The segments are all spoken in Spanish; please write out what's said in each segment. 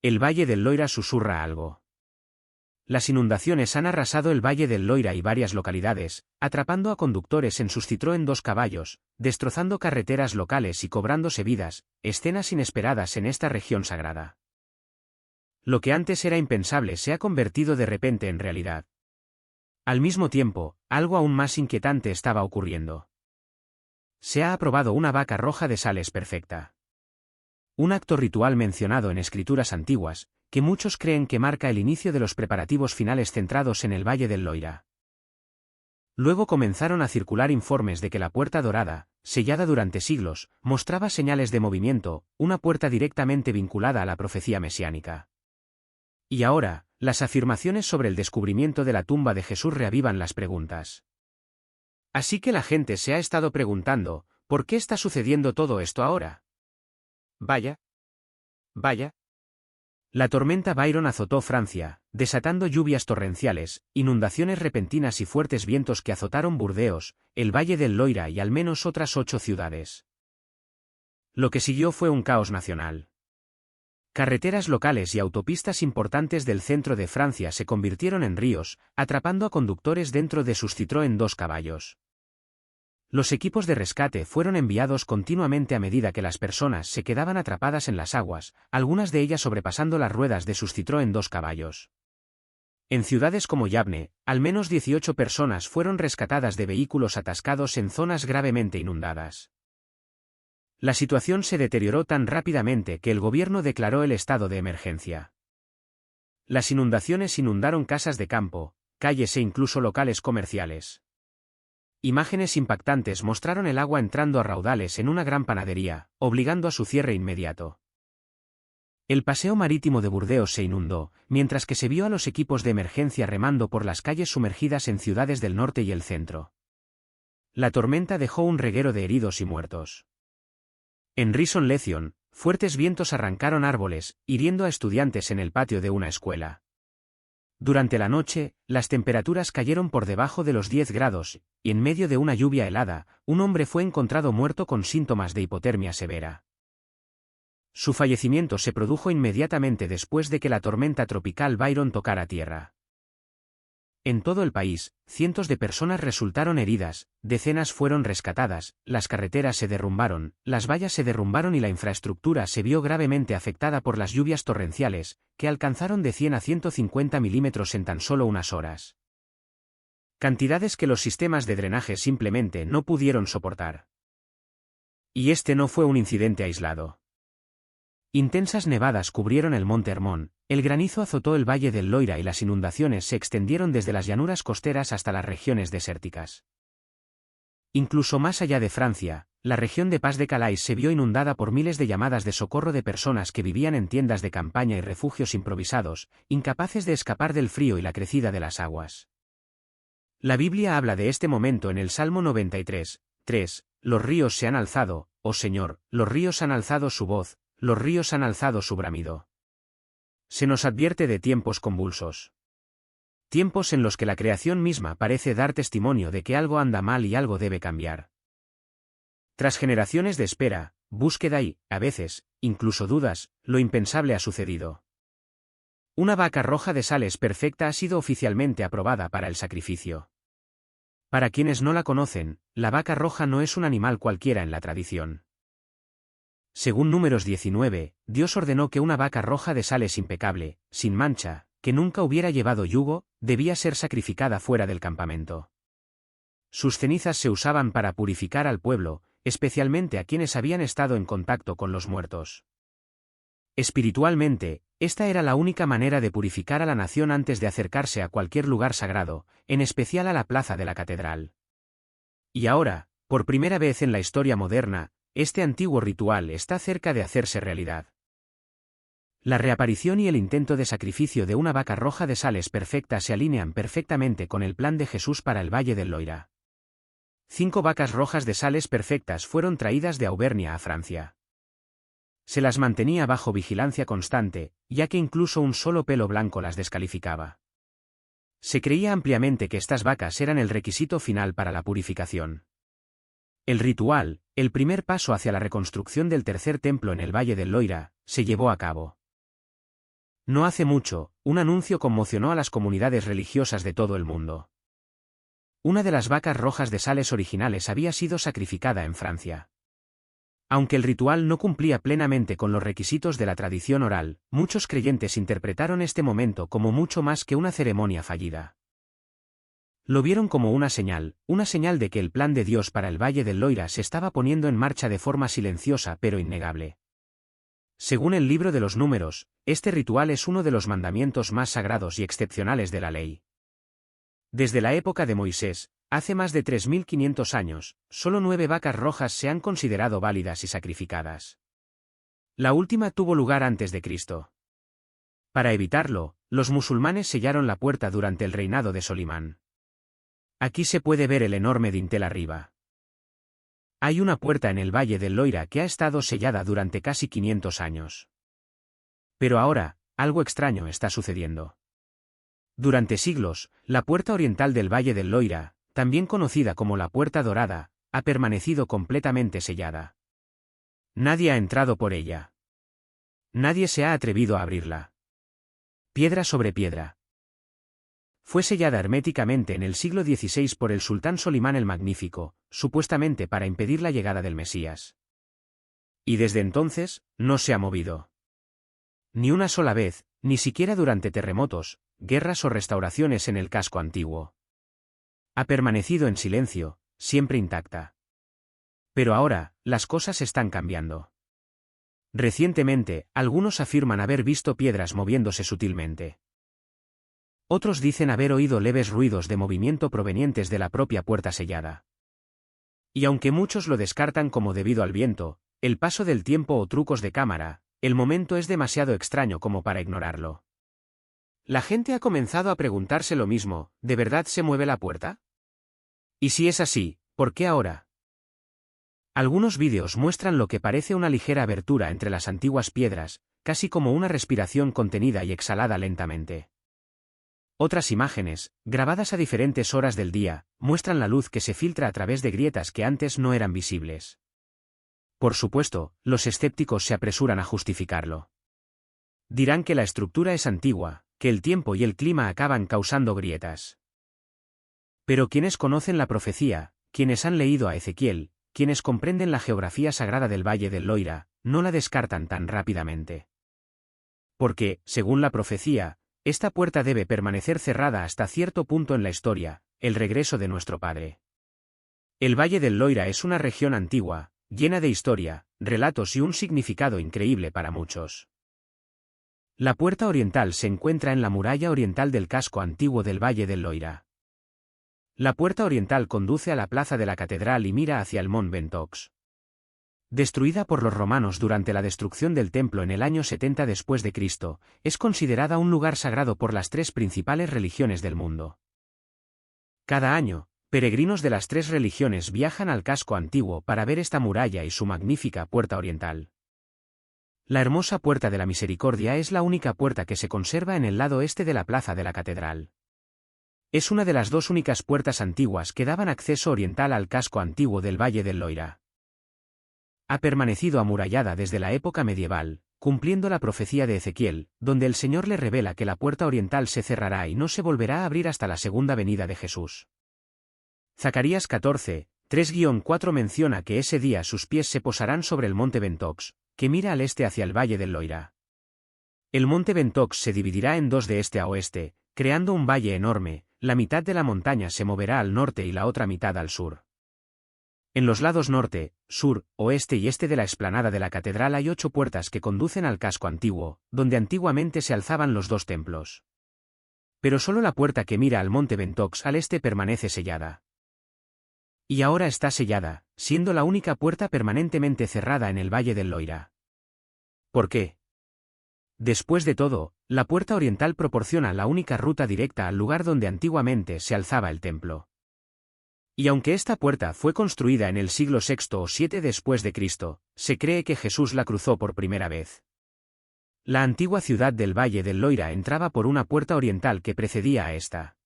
El Valle del Loira susurra algo. Las inundaciones han arrasado el Valle del Loira y varias localidades, atrapando a conductores en sus Citroën 2 caballos, destrozando carreteras locales y cobrándose vidas, escenas inesperadas en esta región sagrada. Lo que antes era impensable se ha convertido de repente en realidad. Al mismo tiempo, algo aún más inquietante estaba ocurriendo. Se ha aprobado una vaca roja de sales perfecta. Un acto ritual mencionado en escrituras antiguas, que muchos creen que marca el inicio de los preparativos finales centrados en el Valle del Loira. Luego comenzaron a circular informes de que la puerta dorada, sellada durante siglos, mostraba señales de movimiento, una puerta directamente vinculada a la profecía mesiánica. Y ahora, las afirmaciones sobre el descubrimiento de la tumba de Jesús reavivan las preguntas. Así que la gente se ha estado preguntando, ¿por qué está sucediendo todo esto ahora? Vaya. La tormenta Byron azotó Francia, desatando lluvias torrenciales, inundaciones repentinas y fuertes vientos que azotaron Burdeos, el Valle del Loira y al menos otras 8 ciudades. Lo que siguió fue un caos nacional. Carreteras locales y autopistas importantes del centro de Francia se convirtieron en ríos, atrapando a conductores dentro de sus Citroën 2 caballos. Los equipos de rescate fueron enviados continuamente a medida que las personas se quedaban atrapadas en las aguas, algunas de ellas sobrepasando las ruedas de sus Citroën 2 caballos. En ciudades como Yavne, al menos 18 personas fueron rescatadas de vehículos atascados en zonas gravemente inundadas. La situación se deterioró tan rápidamente que el gobierno declaró el estado de emergencia. Las inundaciones inundaron casas de campo, calles e incluso locales comerciales. Imágenes impactantes mostraron el agua entrando a raudales en una gran panadería, obligando a su cierre inmediato. El paseo marítimo de Burdeos se inundó, mientras que se vio a los equipos de emergencia remando por las calles sumergidas en ciudades del norte y el centro. La tormenta dejó un reguero de heridos y muertos. En Rison-Lezion, fuertes vientos arrancaron árboles, hiriendo a estudiantes en el patio de una escuela. Durante la noche, las temperaturas cayeron por debajo de los 10 grados, y en medio de una lluvia helada, un hombre fue encontrado muerto con síntomas de hipotermia severa. Su fallecimiento se produjo inmediatamente después de que la tormenta tropical Byron tocara tierra. En todo el país, cientos de personas resultaron heridas, decenas fueron rescatadas, las carreteras se derrumbaron, las vallas se derrumbaron y la infraestructura se vio gravemente afectada por las lluvias torrenciales, que alcanzaron de 100 a 150 milímetros en tan solo unas horas. Cantidades que los sistemas de drenaje simplemente no pudieron soportar. Y este no fue un incidente aislado. Intensas nevadas cubrieron el monte Hermón, el granizo azotó el Valle del Loira y las inundaciones se extendieron desde las llanuras costeras hasta las regiones desérticas. Incluso más allá de Francia, la región de Pas de Calais se vio inundada por miles de llamadas de socorro de personas que vivían en tiendas de campaña y refugios improvisados, incapaces de escapar del frío y la crecida de las aguas. La Biblia habla de este momento en el Salmo 93, 3, los ríos se han alzado, oh Señor, los ríos han alzado su voz, los ríos han alzado su bramido. Se nos advierte de tiempos convulsos. Tiempos en los que la creación misma parece dar testimonio de que algo anda mal y algo debe cambiar. Tras generaciones de espera, búsqueda y, a veces, incluso dudas, lo impensable ha sucedido. Una vaca roja de sales perfecta ha sido oficialmente aprobada para el sacrificio. Para quienes no la conocen, la vaca roja no es un animal cualquiera en la tradición. Según Números 19, Dios ordenó que una vaca roja de sales impecable, sin mancha, que nunca hubiera llevado yugo, debía ser sacrificada fuera del campamento. Sus cenizas se usaban para purificar al pueblo, especialmente a quienes habían estado en contacto con los muertos. Espiritualmente, esta era la única manera de purificar a la nación antes de acercarse a cualquier lugar sagrado, en especial a la plaza de la catedral. Y ahora, por primera vez en la historia moderna, este antiguo ritual está cerca de hacerse realidad. La reaparición y el intento de sacrificio de una vaca roja de sales perfecta se alinean perfectamente con el plan de Jesús para el Valle del Loira. 5 vacas rojas de sales perfectas fueron traídas de Auvernia a Francia. Se las mantenía bajo vigilancia constante, ya que incluso un solo pelo blanco las descalificaba. Se creía ampliamente que estas vacas eran el requisito final para la purificación. El ritual, el primer paso hacia la reconstrucción del tercer templo en el Valle del Loira, se llevó a cabo. No hace mucho, un anuncio conmocionó a las comunidades religiosas de todo el mundo. Una de las vacas rojas de Sales originales había sido sacrificada en Francia. Aunque el ritual no cumplía plenamente con los requisitos de la tradición oral, muchos creyentes interpretaron este momento como mucho más que una ceremonia fallida. Lo vieron como una señal de que el plan de Dios para el Valle del Loira se estaba poniendo en marcha de forma silenciosa pero innegable. Según el libro de los Números, este ritual es uno de los mandamientos más sagrados y excepcionales de la ley. Desde la época de Moisés, hace más de 3500 años, solo 9 vacas rojas se han considerado válidas y sacrificadas. La última tuvo lugar antes de Cristo. Para evitarlo, los musulmanes sellaron la puerta durante el reinado de Solimán. Aquí se puede ver el enorme dintel arriba. Hay una puerta en el Valle del Loira que ha estado sellada durante casi 500 años. Pero ahora, algo extraño está sucediendo. Durante siglos, la puerta oriental del Valle del Loira, también conocida como la Puerta Dorada, ha permanecido completamente sellada. Nadie ha entrado por ella. Nadie se ha atrevido a abrirla. Piedra sobre piedra. Fue sellada herméticamente en el siglo XVI por el sultán Solimán el Magnífico, supuestamente para impedir la llegada del Mesías. Y desde entonces, no se ha movido. Ni una sola vez, ni siquiera durante terremotos, guerras o restauraciones en el casco antiguo. Ha permanecido en silencio, siempre intacta. Pero ahora, las cosas están cambiando. Recientemente, algunos afirman haber visto piedras moviéndose sutilmente. Otros dicen haber oído leves ruidos de movimiento provenientes de la propia puerta sellada. Y aunque muchos lo descartan como debido al viento, el paso del tiempo o trucos de cámara, el momento es demasiado extraño como para ignorarlo. La gente ha comenzado a preguntarse lo mismo, ¿de verdad se mueve la puerta? Y si es así, ¿por qué ahora? Algunos vídeos muestran lo que parece una ligera abertura entre las antiguas piedras, casi como una respiración contenida y exhalada lentamente. Otras imágenes, grabadas a diferentes horas del día, muestran la luz que se filtra a través de grietas que antes no eran visibles. Por supuesto, los escépticos se apresuran a justificarlo. Dirán que la estructura es antigua, que el tiempo y el clima acaban causando grietas. Pero quienes conocen la profecía, quienes han leído a Ezequiel, quienes comprenden la geografía sagrada del Valle del Loira, no la descartan tan rápidamente. Porque, según la profecía, esta puerta debe permanecer cerrada hasta cierto punto en la historia, el regreso de nuestro Padre. El Valle del Loira es una región antigua, llena de historia, relatos y un significado increíble para muchos. La puerta oriental se encuentra en la muralla oriental del casco antiguo del Valle del Loira. La puerta oriental conduce a la plaza de la catedral y mira hacia el Mont Ventoux. Destruida por los romanos durante la destrucción del templo en el año 70 después de Cristo, es considerada un lugar sagrado por las 3 principales religiones del mundo. Cada año, peregrinos de las 3 religiones viajan al casco antiguo para ver esta muralla y su magnífica puerta oriental. La hermosa Puerta de la Misericordia es la única puerta que se conserva en el lado este de la plaza de la catedral. Es una de las 2 únicas puertas antiguas que daban acceso oriental al casco antiguo del Valle del Loira. Ha permanecido amurallada desde la época medieval, cumpliendo la profecía de Ezequiel, donde el Señor le revela que la puerta oriental se cerrará y no se volverá a abrir hasta la segunda venida de Jesús. Zacarías 14, 3-4 menciona que ese día sus pies se posarán sobre el monte Ventoux, que mira al este hacia el Valle del Loira. El monte Ventoux se dividirá en 2 de este a oeste, creando un valle enorme, la mitad de la montaña se moverá al norte y la otra mitad al sur. En los lados norte, sur, oeste y este de la explanada de la catedral hay 8 puertas que conducen al casco antiguo, donde antiguamente se alzaban los 2 templos. Pero solo la puerta que mira al monte Ventoux al este permanece sellada. Y ahora está sellada, siendo la única puerta permanentemente cerrada en el Valle del Loira. ¿Por qué? Después de todo, la puerta oriental proporciona la única ruta directa al lugar donde antiguamente se alzaba el templo. Y aunque esta puerta fue construida en el siglo VI o VII después de Cristo, se cree que Jesús la cruzó por primera vez. La antigua ciudad del Valle del Loira entraba por una puerta oriental que precedía a esta.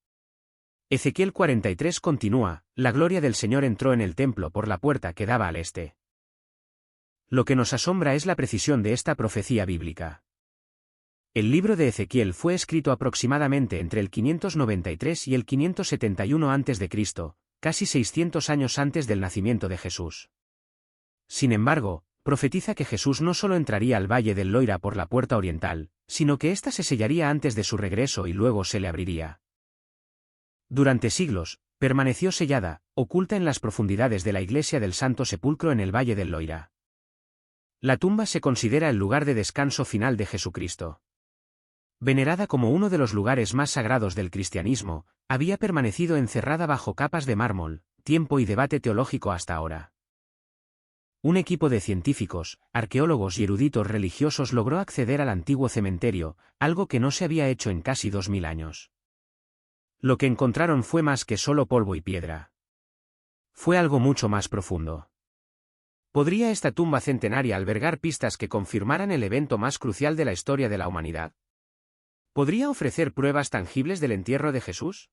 Ezequiel 43 continúa, la gloria del Señor entró en el templo por la puerta que daba al este. Lo que nos asombra es la precisión de esta profecía bíblica. El libro de Ezequiel fue escrito aproximadamente entre el 593 y el 571 a.C., casi 600 años antes del nacimiento de Jesús. Sin embargo, profetiza que Jesús no solo entraría al valle del Loira por la puerta oriental, sino que ésta se sellaría antes de su regreso y luego se le abriría. Durante siglos, permaneció sellada, oculta en las profundidades de la iglesia del Santo Sepulcro en el valle del Loira. La tumba se considera el lugar de descanso final de Jesucristo. Venerada como uno de los lugares más sagrados del cristianismo, había permanecido encerrada bajo capas de mármol, tiempo y debate teológico hasta ahora. Un equipo de científicos, arqueólogos y eruditos religiosos logró acceder al antiguo cementerio, algo que no se había hecho en casi 2000 años. Lo que encontraron fue más que solo polvo y piedra. Fue algo mucho más profundo. ¿Podría esta tumba centenaria albergar pistas que confirmaran el evento más crucial de la historia de la humanidad? ¿Podría ofrecer pruebas tangibles del entierro de Jesús?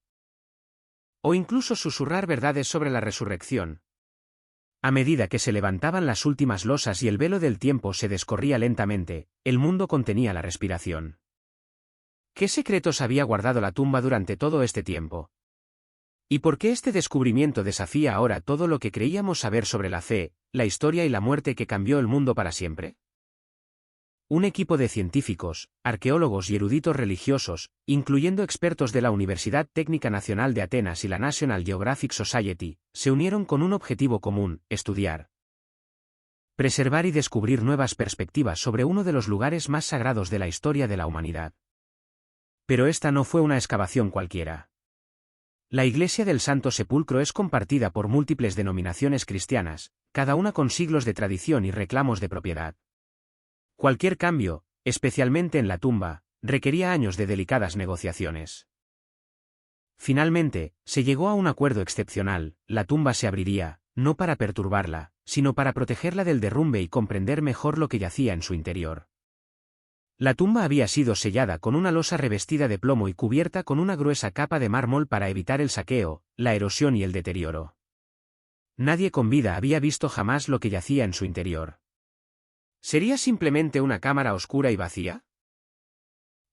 ¿O incluso susurrar verdades sobre la resurrección? A medida que se levantaban las últimas losas y el velo del tiempo se descorría lentamente, el mundo contenía la respiración. ¿Qué secretos había guardado la tumba durante todo este tiempo? ¿Y por qué este descubrimiento desafía ahora todo lo que creíamos saber sobre la fe, la historia y la muerte que cambió el mundo para siempre? Un equipo de científicos, arqueólogos y eruditos religiosos, incluyendo expertos de la Universidad Técnica Nacional de Atenas y la National Geographic Society, se unieron con un objetivo común: estudiar, preservar y descubrir nuevas perspectivas sobre uno de los lugares más sagrados de la historia de la humanidad. Pero esta no fue una excavación cualquiera. La Iglesia del Santo Sepulcro es compartida por múltiples denominaciones cristianas, cada una con siglos de tradición y reclamos de propiedad. Cualquier cambio, especialmente en la tumba, requería años de delicadas negociaciones. Finalmente, se llegó a un acuerdo excepcional: la tumba se abriría, no para perturbarla, sino para protegerla del derrumbe y comprender mejor lo que yacía en su interior. La tumba había sido sellada con una losa revestida de plomo y cubierta con una gruesa capa de mármol para evitar el saqueo, la erosión y el deterioro. Nadie con vida había visto jamás lo que yacía en su interior. ¿Sería simplemente una cámara oscura y vacía?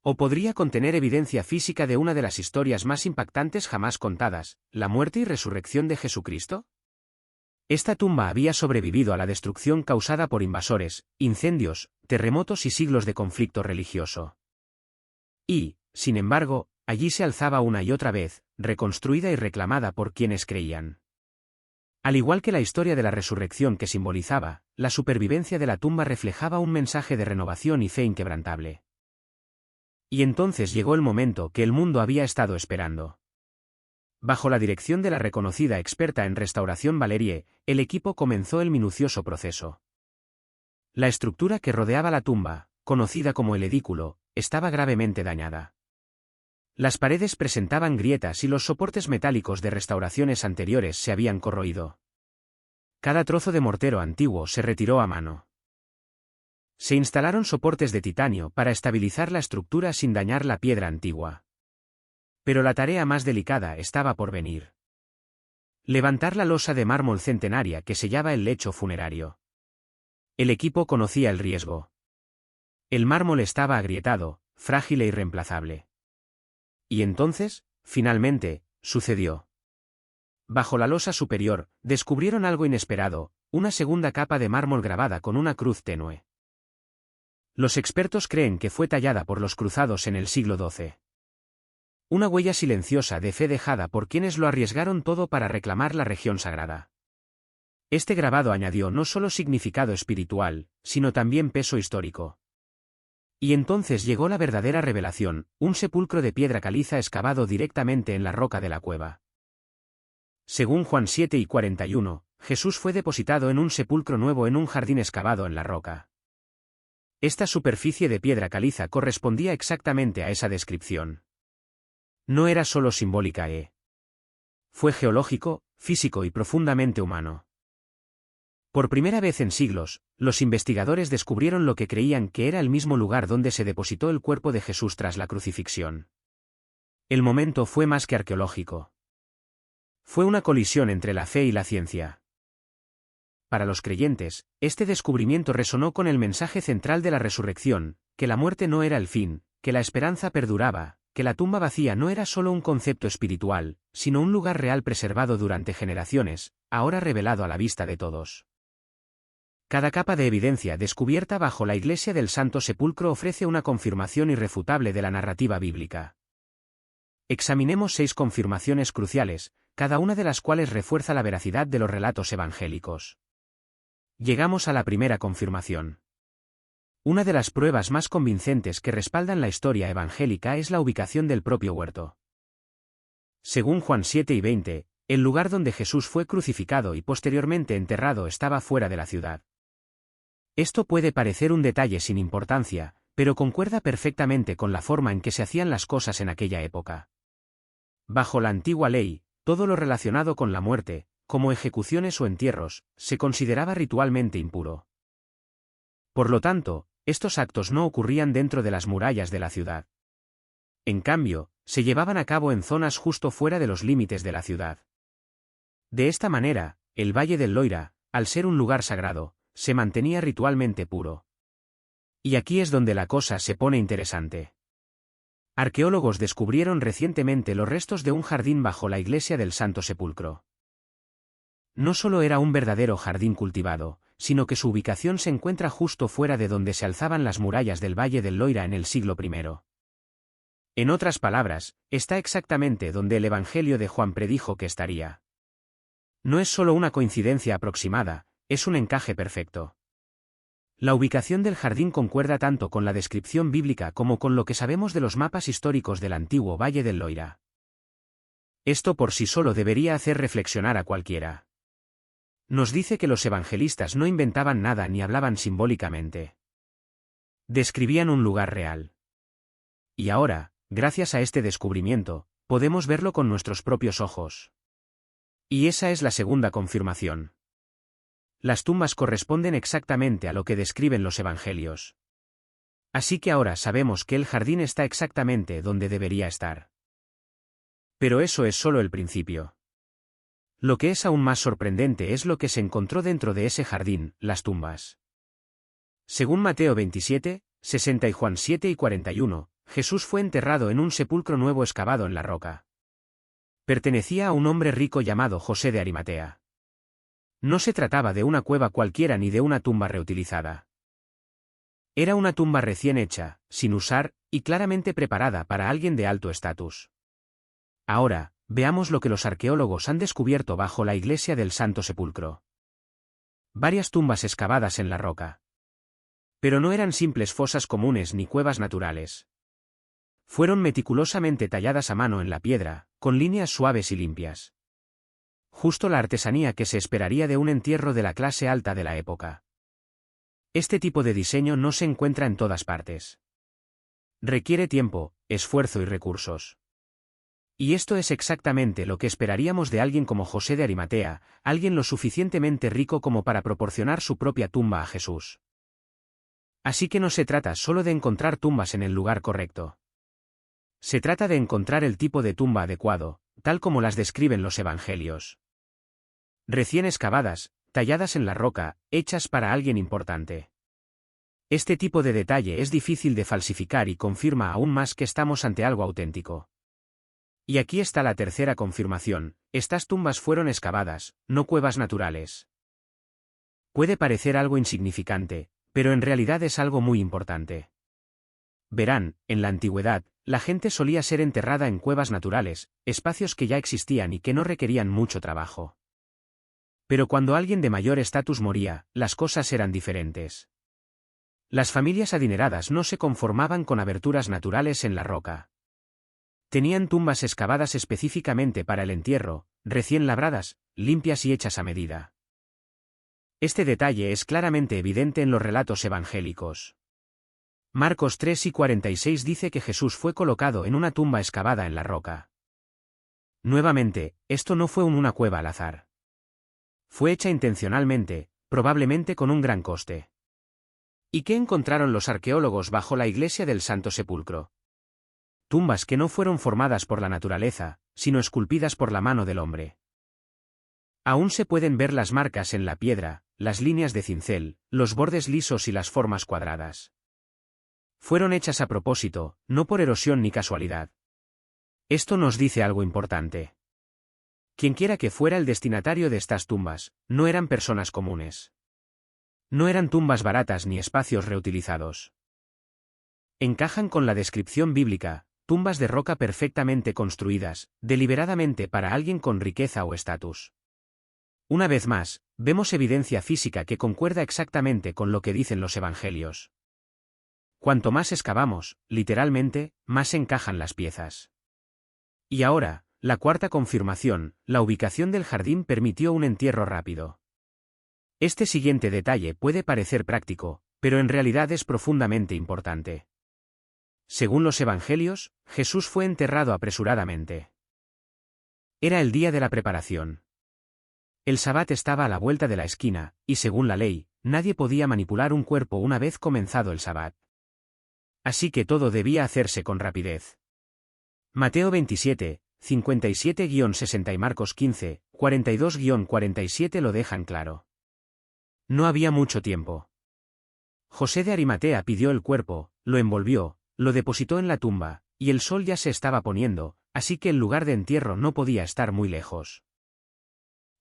¿O podría contener evidencia física de una de las historias más impactantes jamás contadas, la muerte y resurrección de Jesucristo? Esta tumba había sobrevivido a la destrucción causada por invasores, incendios, terremotos y siglos de conflicto religioso. Y, sin embargo, allí se alzaba una y otra vez, reconstruida y reclamada por quienes creían. Al igual que la historia de la resurrección que simbolizaba, la supervivencia de la tumba reflejaba un mensaje de renovación y fe inquebrantable. Y entonces llegó el momento que el mundo había estado esperando. Bajo la dirección de la reconocida experta en restauración Valerie, el equipo comenzó el minucioso proceso. La estructura que rodeaba la tumba, conocida como el edículo, estaba gravemente dañada. Las paredes presentaban grietas y los soportes metálicos de restauraciones anteriores se habían corroído. Cada trozo de mortero antiguo se retiró a mano. Se instalaron soportes de titanio para estabilizar la estructura sin dañar la piedra antigua. Pero la tarea más delicada estaba por venir. Levantar la losa de mármol centenaria que sellaba el lecho funerario. El equipo conocía el riesgo. El mármol estaba agrietado, frágil e irreemplazable. Y entonces, finalmente, sucedió. Bajo la losa superior, descubrieron algo inesperado: una segunda capa de mármol grabada con una cruz tenue. Los expertos creen que fue tallada por los cruzados en el siglo XII. Una huella silenciosa de fe dejada por quienes lo arriesgaron todo para reclamar la región sagrada. Este grabado añadió no solo significado espiritual, sino también peso histórico. Y entonces llegó la verdadera revelación: un sepulcro de piedra caliza excavado directamente en la roca de la cueva. Según Juan 7:41, Jesús fue depositado en un sepulcro nuevo en un jardín excavado en la roca. Esta superficie de piedra caliza correspondía exactamente a esa descripción. No era solo simbólica, fue geológico, físico y profundamente humano. Por primera vez en siglos, los investigadores descubrieron lo que creían que era el mismo lugar donde se depositó el cuerpo de Jesús tras la crucifixión. El momento fue más que arqueológico. Fue una colisión entre la fe y la ciencia. Para los creyentes, este descubrimiento resonó con el mensaje central de la resurrección: que la muerte no era el fin, que la esperanza perduraba, que la tumba vacía no era solo un concepto espiritual, sino un lugar real preservado durante generaciones, ahora revelado a la vista de todos. Cada capa de evidencia descubierta bajo la iglesia del Santo Sepulcro ofrece una confirmación irrefutable de la narrativa bíblica. Examinemos 6 confirmaciones cruciales, cada una de las cuales refuerza la veracidad de los relatos evangélicos. Llegamos a la primera confirmación. Una de las pruebas más convincentes que respaldan la historia evangélica es la ubicación del propio huerto. Según Juan 7 y 20, el lugar donde Jesús fue crucificado y posteriormente enterrado estaba fuera de la ciudad. Esto puede parecer un detalle sin importancia, pero concuerda perfectamente con la forma en que se hacían las cosas en aquella época. Bajo la antigua ley, todo lo relacionado con la muerte, como ejecuciones o entierros, se consideraba ritualmente impuro. Por lo tanto, estos actos no ocurrían dentro de las murallas de la ciudad. En cambio, se llevaban a cabo en zonas justo fuera de los límites de la ciudad. De esta manera, el Valle del Loira, al ser un lugar sagrado, se mantenía ritualmente puro. Y aquí es donde la cosa se pone interesante. Arqueólogos descubrieron recientemente los restos de un jardín bajo la iglesia del Santo Sepulcro. No solo era un verdadero jardín cultivado, sino que su ubicación se encuentra justo fuera de donde se alzaban las murallas del Valle del Loira en el siglo I. En otras palabras, está exactamente donde el Evangelio de Juan predijo que estaría. No es solo una coincidencia aproximada, es un encaje perfecto. La ubicación del jardín concuerda tanto con la descripción bíblica como con lo que sabemos de los mapas históricos del antiguo Valle del Loira. Esto por sí solo debería hacer reflexionar a cualquiera. Nos dice que los evangelistas no inventaban nada ni hablaban simbólicamente. Describían un lugar real. Y ahora, gracias a este descubrimiento, podemos verlo con nuestros propios ojos. Y esa es la segunda confirmación. Las tumbas corresponden exactamente a lo que describen los evangelios. Así que ahora sabemos que el jardín está exactamente donde debería estar. Pero eso es solo el principio. Lo que es aún más sorprendente es lo que se encontró dentro de ese jardín, las tumbas. Según Mateo 27, 60 y Juan 7 y 41, Jesús fue enterrado en un sepulcro nuevo excavado en la roca. Pertenecía a un hombre rico llamado José de Arimatea. No se trataba de una cueva cualquiera ni de una tumba reutilizada. Era una tumba recién hecha, sin usar, y claramente preparada para alguien de alto estatus. Ahora, veamos lo que los arqueólogos han descubierto bajo la iglesia del Santo Sepulcro. Varias tumbas excavadas en la roca. Pero no eran simples fosas comunes ni cuevas naturales. Fueron meticulosamente talladas a mano en la piedra, con líneas suaves y limpias. Justo la artesanía que se esperaría de un entierro de la clase alta de la época. Este tipo de diseño no se encuentra en todas partes. Requiere tiempo, esfuerzo y recursos. Y esto es exactamente lo que esperaríamos de alguien como José de Arimatea, alguien lo suficientemente rico como para proporcionar su propia tumba a Jesús. Así que no se trata solo de encontrar tumbas en el lugar correcto. Se trata de encontrar el tipo de tumba adecuado, tal como las describen los evangelios. Recién excavadas, talladas en la roca, hechas para alguien importante. Este tipo de detalle es difícil de falsificar y confirma aún más que estamos ante algo auténtico. Y aquí está la tercera confirmación: estas tumbas fueron excavadas, no cuevas naturales. Puede parecer algo insignificante, pero en realidad es algo muy importante. Verán, en la antigüedad, la gente solía ser enterrada en cuevas naturales, espacios que ya existían y que no requerían mucho trabajo. Pero cuando alguien de mayor estatus moría, las cosas eran diferentes. Las familias adineradas no se conformaban con aberturas naturales en la roca. Tenían tumbas excavadas específicamente para el entierro, recién labradas, limpias y hechas a medida. Este detalle es claramente evidente en los relatos evangélicos. Marcos 3 y 46 dice que Jesús fue colocado en una tumba excavada en la roca. Nuevamente, esto no fue una cueva al azar. Fue hecha intencionalmente, probablemente con un gran coste. ¿Y qué encontraron los arqueólogos bajo la iglesia del Santo Sepulcro? Tumbas que no fueron formadas por la naturaleza, sino esculpidas por la mano del hombre. Aún se pueden ver las marcas en la piedra, las líneas de cincel, los bordes lisos y las formas cuadradas. Fueron hechas a propósito, no por erosión ni casualidad. Esto nos dice algo importante. Quienquiera que fuera el destinatario de estas tumbas, no eran personas comunes. No eran tumbas baratas ni espacios reutilizados. Encajan con la descripción bíblica, tumbas de roca perfectamente construidas, deliberadamente para alguien con riqueza o estatus. Una vez más, vemos evidencia física que concuerda exactamente con lo que dicen los evangelios. Cuanto más excavamos, literalmente, más encajan las piezas. Y ahora, la cuarta confirmación, la ubicación del jardín permitió un entierro rápido. Este siguiente detalle puede parecer práctico, pero en realidad es profundamente importante. Según los evangelios, Jesús fue enterrado apresuradamente. Era el día de la preparación. El sabbat estaba a la vuelta de la esquina, y según la ley, nadie podía manipular un cuerpo una vez comenzado el sabbat. Así que todo debía hacerse con rapidez. Mateo 27, 57-60 y Marcos 15, 42-47 lo dejan claro. No había mucho tiempo. José de Arimatea pidió el cuerpo, lo envolvió, lo depositó en la tumba, y el sol ya se estaba poniendo, así que el lugar de entierro no podía estar muy lejos.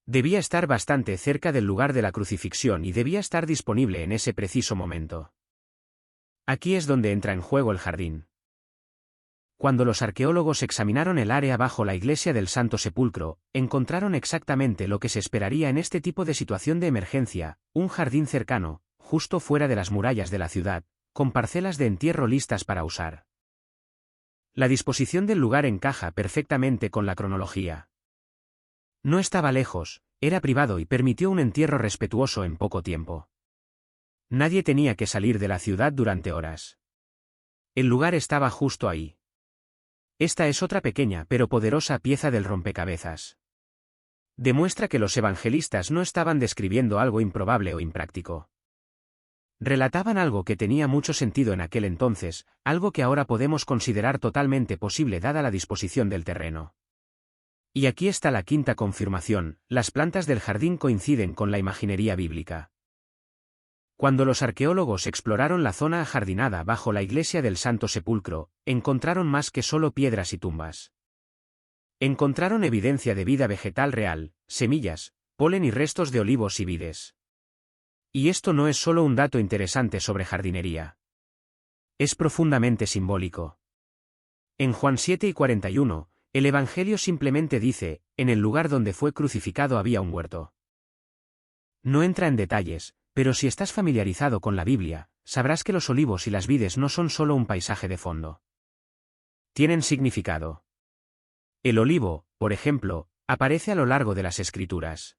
Debía estar bastante cerca del lugar de la crucifixión y debía estar disponible en ese preciso momento. Aquí es donde entra en juego el jardín. Cuando los arqueólogos examinaron el área bajo la iglesia del Santo Sepulcro, encontraron exactamente lo que se esperaría en este tipo de situación de emergencia, un jardín cercano, justo fuera de las murallas de la ciudad, con parcelas de entierro listas para usar. La disposición del lugar encaja perfectamente con la cronología. No estaba lejos, era privado y permitió un entierro respetuoso en poco tiempo. Nadie tenía que salir de la ciudad durante horas. El lugar estaba justo ahí. Esta es otra pequeña pero poderosa pieza del rompecabezas. Demuestra que los evangelistas no estaban describiendo algo improbable o impráctico. Relataban algo que tenía mucho sentido en aquel entonces, algo que ahora podemos considerar totalmente posible dada la disposición del terreno. Y aquí está la quinta confirmación, las plantas del jardín coinciden con la imaginería bíblica. Cuando los arqueólogos exploraron la zona ajardinada bajo la iglesia del Santo Sepulcro, encontraron más que solo piedras y tumbas. Encontraron evidencia de vida vegetal real, semillas, polen y restos de olivos y vides. Y esto no es solo un dato interesante sobre jardinería. Es profundamente simbólico. En Juan 7 y 41, el Evangelio simplemente dice, en el lugar donde fue crucificado había un huerto. No entra en detalles, pero si estás familiarizado con la Biblia, sabrás que los olivos y las vides no son solo un paisaje de fondo. Tienen significado. El olivo, por ejemplo, aparece a lo largo de las Escrituras.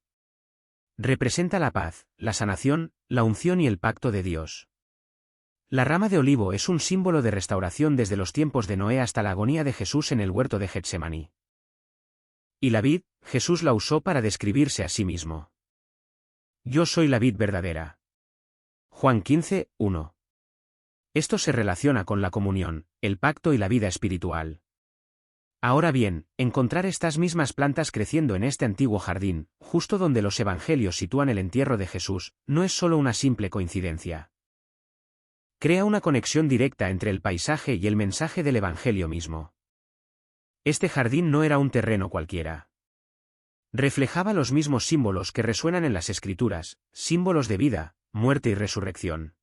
Representa la paz, la sanación, la unción y el pacto de Dios. La rama de olivo es un símbolo de restauración desde los tiempos de Noé hasta la agonía de Jesús en el huerto de Getsemaní. Y la vid, Jesús la usó para describirse a sí mismo. Yo soy la vid verdadera. Juan 15, 1. Esto se relaciona con la comunión, el pacto y la vida espiritual. Ahora bien, encontrar estas mismas plantas creciendo en este antiguo jardín, justo donde los evangelios sitúan el entierro de Jesús, no es solo una simple coincidencia. Crea una conexión directa entre el paisaje y el mensaje del evangelio mismo. Este jardín no era un terreno cualquiera. Reflejaba los mismos símbolos que resuenan en las Escrituras, símbolos de vida, muerte y resurrección.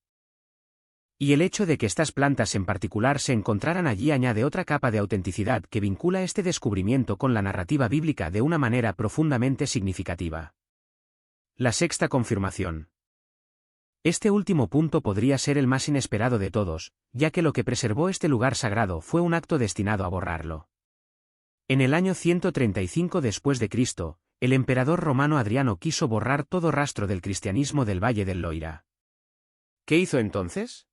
Y el hecho de que estas plantas en particular se encontraran allí añade otra capa de autenticidad que vincula este descubrimiento con la narrativa bíblica de una manera profundamente significativa. La sexta confirmación. Este último punto podría ser el más inesperado de todos, ya que lo que preservó este lugar sagrado fue un acto destinado a borrarlo. En el año 135 después de Cristo, el emperador romano Adriano quiso borrar todo rastro del cristianismo del Valle del Loira. ¿Qué hizo entonces?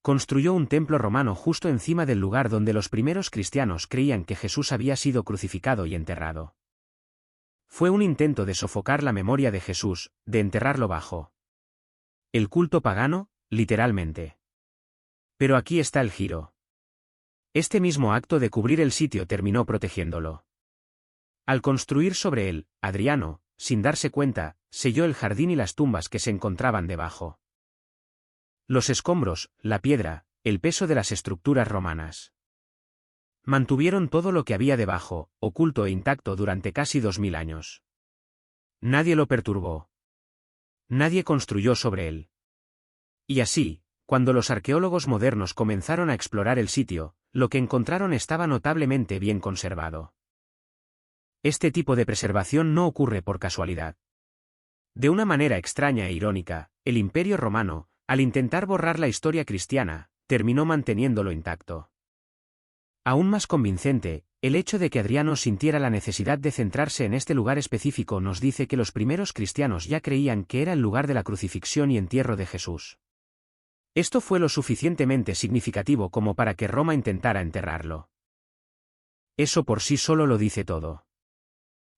Construyó un templo romano justo encima del lugar donde los primeros cristianos creían que Jesús había sido crucificado y enterrado. Fue un intento de sofocar la memoria de Jesús, de enterrarlo bajo el culto pagano, literalmente. Pero aquí está el giro. Este mismo acto de cubrir el sitio terminó protegiéndolo. Al construir sobre él, Adriano, sin darse cuenta, selló el jardín y las tumbas que se encontraban debajo. Los escombros, la piedra, el peso de las estructuras romanas. Mantuvieron todo lo que había debajo, oculto e intacto durante casi 2000 años. Nadie lo perturbó. Nadie construyó sobre él. Y así, cuando los arqueólogos modernos comenzaron a explorar el sitio, lo que encontraron estaba notablemente bien conservado. Este tipo de preservación no ocurre por casualidad. De una manera extraña e irónica, el Imperio Romano, al intentar borrar la historia cristiana, terminó manteniéndolo intacto. Aún más convincente, el hecho de que Adriano sintiera la necesidad de centrarse en este lugar específico nos dice que los primeros cristianos ya creían que era el lugar de la crucifixión y entierro de Jesús. Esto fue lo suficientemente significativo como para que Roma intentara enterrarlo. Eso por sí solo lo dice todo.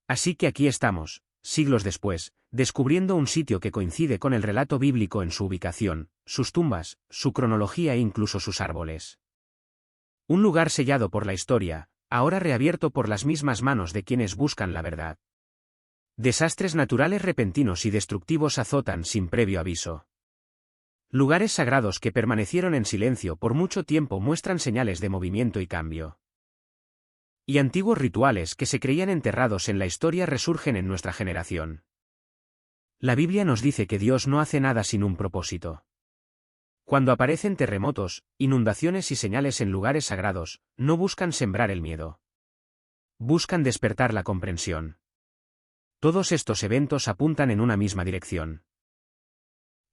Así que aquí estamos, siglos después, descubriendo un sitio que coincide con el relato bíblico en su ubicación, sus tumbas, su cronología e incluso sus árboles. Un lugar sellado por la historia, ahora reabierto por las mismas manos de quienes buscan la verdad. Desastres naturales repentinos y destructivos azotan sin previo aviso. Lugares sagrados que permanecieron en silencio por mucho tiempo muestran señales de movimiento y cambio. Y antiguos rituales que se creían enterrados en la historia resurgen en nuestra generación. La Biblia nos dice que Dios no hace nada sin un propósito. Cuando aparecen terremotos, inundaciones y señales en lugares sagrados, no buscan sembrar el miedo. Buscan despertar la comprensión. Todos estos eventos apuntan en una misma dirección.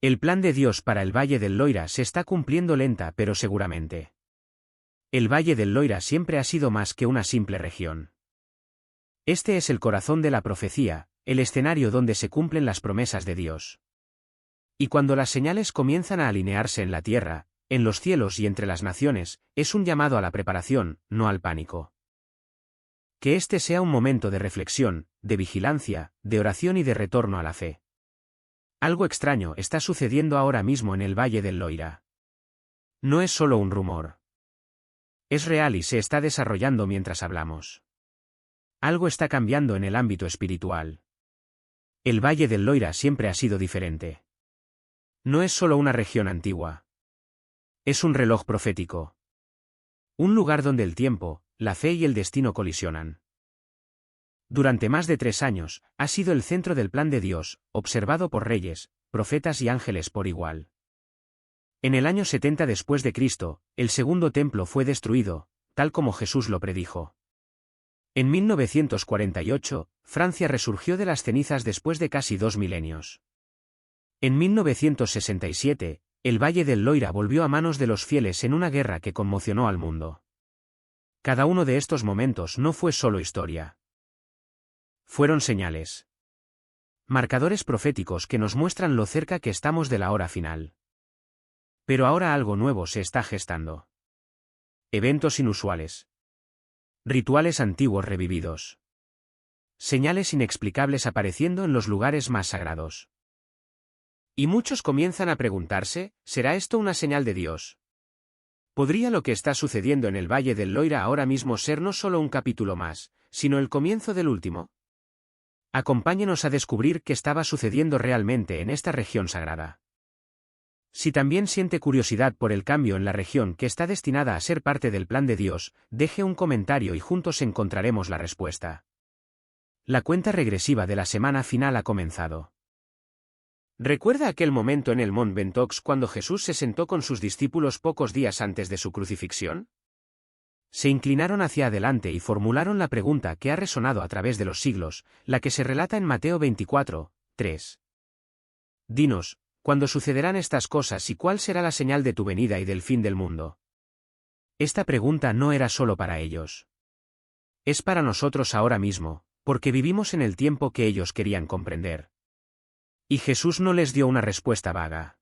El plan de Dios para el Valle del Loira se está cumpliendo lenta pero seguramente. El Valle del Loira siempre ha sido más que una simple región. Este es el corazón de la profecía, el escenario donde se cumplen las promesas de Dios. Y cuando las señales comienzan a alinearse en la tierra, en los cielos y entre las naciones, es un llamado a la preparación, no al pánico. Que este sea un momento de reflexión, de vigilancia, de oración y de retorno a la fe. Algo extraño está sucediendo ahora mismo en el Valle del Loira. No es solo un rumor. Es real y se está desarrollando mientras hablamos. Algo está cambiando en el ámbito espiritual. El Valle del Loira siempre ha sido diferente. No es solo una región antigua. Es un reloj profético. Un lugar donde el tiempo, la fe y el destino colisionan. Durante más de 3 años, ha sido el centro del plan de Dios, observado por reyes, profetas y ángeles por igual. En el año 70 después de Cristo, el segundo templo fue destruido, tal como Jesús lo predijo. En 1948, Francia resurgió de las cenizas después de casi 2 milenios. En 1967, el Valle del Loira volvió a manos de los fieles en una guerra que conmocionó al mundo. Cada uno de estos momentos no fue solo historia. Fueron señales. Marcadores proféticos que nos muestran lo cerca que estamos de la hora final. Pero ahora algo nuevo se está gestando. Eventos inusuales. Rituales antiguos revividos. Señales inexplicables apareciendo en los lugares más sagrados. Y muchos comienzan a preguntarse, ¿será esto una señal de Dios? ¿Podría lo que está sucediendo en el Valle del Loira ahora mismo ser no solo un capítulo más, sino el comienzo del último? Acompáñenos a descubrir qué estaba sucediendo realmente en esta región sagrada. Si también siente curiosidad por el cambio en la región que está destinada a ser parte del plan de Dios, deje un comentario y juntos encontraremos la respuesta. La cuenta regresiva de la semana final ha comenzado. ¿Recuerda aquel momento en el Mont Ventoux cuando Jesús se sentó con sus discípulos pocos días antes de su crucifixión? Se inclinaron hacia adelante y formularon la pregunta que ha resonado a través de los siglos, la que se relata en Mateo 24, 3. Dinos, ¿cuándo sucederán estas cosas y cuál será la señal de tu venida y del fin del mundo? Esta pregunta no era solo para ellos. Es para nosotros ahora mismo, porque vivimos en el tiempo que ellos querían comprender. Y Jesús no les dio una respuesta vaga.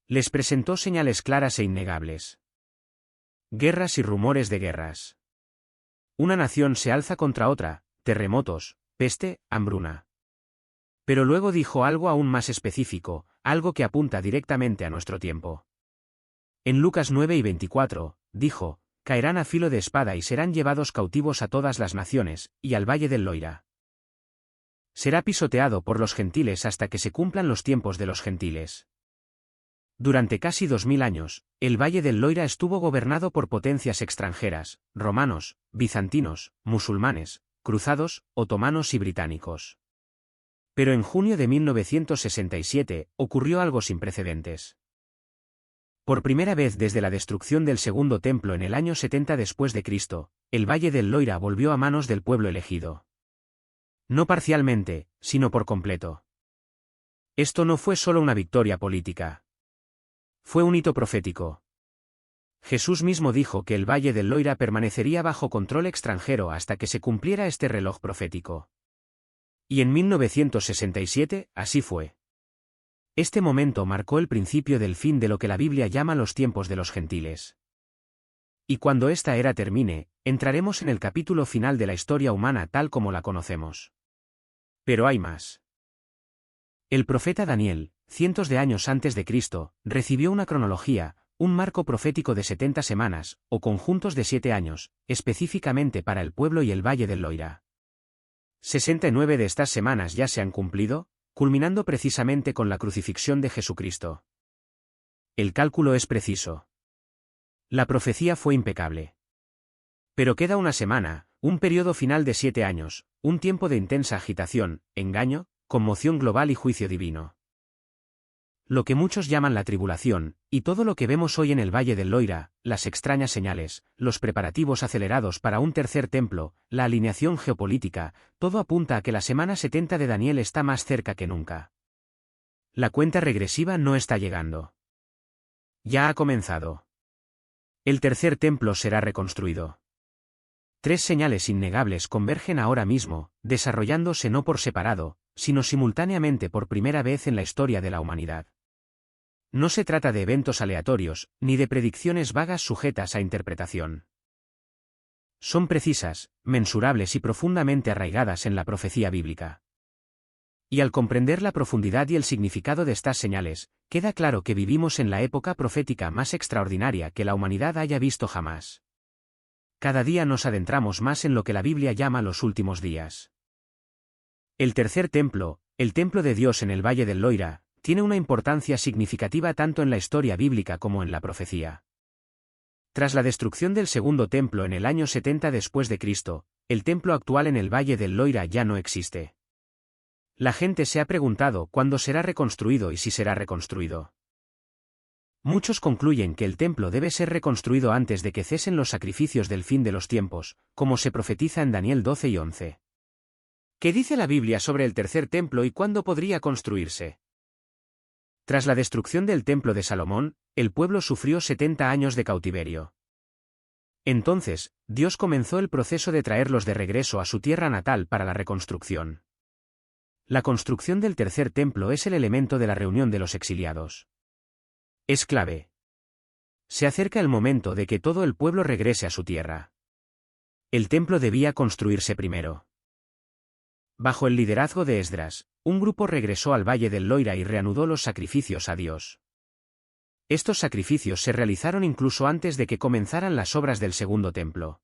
Les presentó señales claras e innegables. Guerras y rumores de guerras. Una nación se alza contra otra, terremotos, peste, hambruna. Pero luego dijo algo aún más específico, algo que apunta directamente a nuestro tiempo. En Lucas 9 y 24, dijo, caerán a filo de espada y serán llevados cautivos a todas las naciones, y al Valle del Loira. Será pisoteado por los gentiles hasta que se cumplan los tiempos de los gentiles. Durante casi 2000 años, el Valle del Loira estuvo gobernado por potencias extranjeras, romanos, bizantinos, musulmanes, cruzados, otomanos y británicos. Pero en junio de 1967, ocurrió algo sin precedentes. Por primera vez desde la destrucción del Segundo Templo en el año 70 después de Cristo, el Valle del Loira volvió a manos del pueblo elegido. No parcialmente, sino por completo. Esto no fue solo una victoria política. Fue un hito profético. Jesús mismo dijo que el Valle del Loira permanecería bajo control extranjero hasta que se cumpliera este reloj profético. Y en 1967, así fue. Este momento marcó el principio del fin de lo que la Biblia llama los tiempos de los gentiles. Y cuando esta era termine, entraremos en el capítulo final de la historia humana tal como la conocemos. Pero hay más. El profeta Daniel, cientos de años antes de Cristo, recibió una cronología, un marco profético de 70 semanas, o conjuntos de 7 años, específicamente para el pueblo y el Valle del Loira. 69 de estas semanas ya se han cumplido, culminando precisamente con la crucifixión de Jesucristo. El cálculo es preciso. La profecía fue impecable. Pero queda una semana, un periodo final de 7 años, un tiempo de intensa agitación, engaño, conmoción global y juicio divino. Lo que muchos llaman la tribulación, y todo lo que vemos hoy en el Valle del Loira, las extrañas señales, los preparativos acelerados para un tercer templo, la alineación geopolítica, todo apunta a que la semana 70 de Daniel está más cerca que nunca. La cuenta regresiva no está llegando. Ya ha comenzado. El tercer templo será reconstruido. 3 señales innegables convergen ahora mismo, desarrollándose no por separado, sino simultáneamente por primera vez en la historia de la humanidad. No se trata de eventos aleatorios, ni de predicciones vagas sujetas a interpretación. Son precisas, mensurables y profundamente arraigadas en la profecía bíblica. Y al comprender la profundidad y el significado de estas señales, queda claro que vivimos en la época profética más extraordinaria que la humanidad haya visto jamás. Cada día nos adentramos más en lo que la Biblia llama los últimos días. El tercer templo, el templo de Dios en el Valle del Loira, tiene una importancia significativa tanto en la historia bíblica como en la profecía. Tras la destrucción del Segundo Templo en el año 70 después de Cristo, el templo actual en el Valle del Loira ya no existe. La gente se ha preguntado cuándo será reconstruido y si será reconstruido. Muchos concluyen que el templo debe ser reconstruido antes de que cesen los sacrificios del fin de los tiempos, como se profetiza en Daniel 12 y 11. ¿Qué dice la Biblia sobre el tercer templo y cuándo podría construirse? Tras la destrucción del templo de Salomón, el pueblo sufrió 70 años de cautiverio. Entonces, Dios comenzó el proceso de traerlos de regreso a su tierra natal para la reconstrucción. La construcción del tercer templo es el elemento de la reunión de los exiliados. Es clave. Se acerca el momento de que todo el pueblo regrese a su tierra. El templo debía construirse primero. Bajo el liderazgo de Esdras, un grupo regresó al Valle del Loira y reanudó los sacrificios a Dios. Estos sacrificios se realizaron incluso antes de que comenzaran las obras del segundo templo.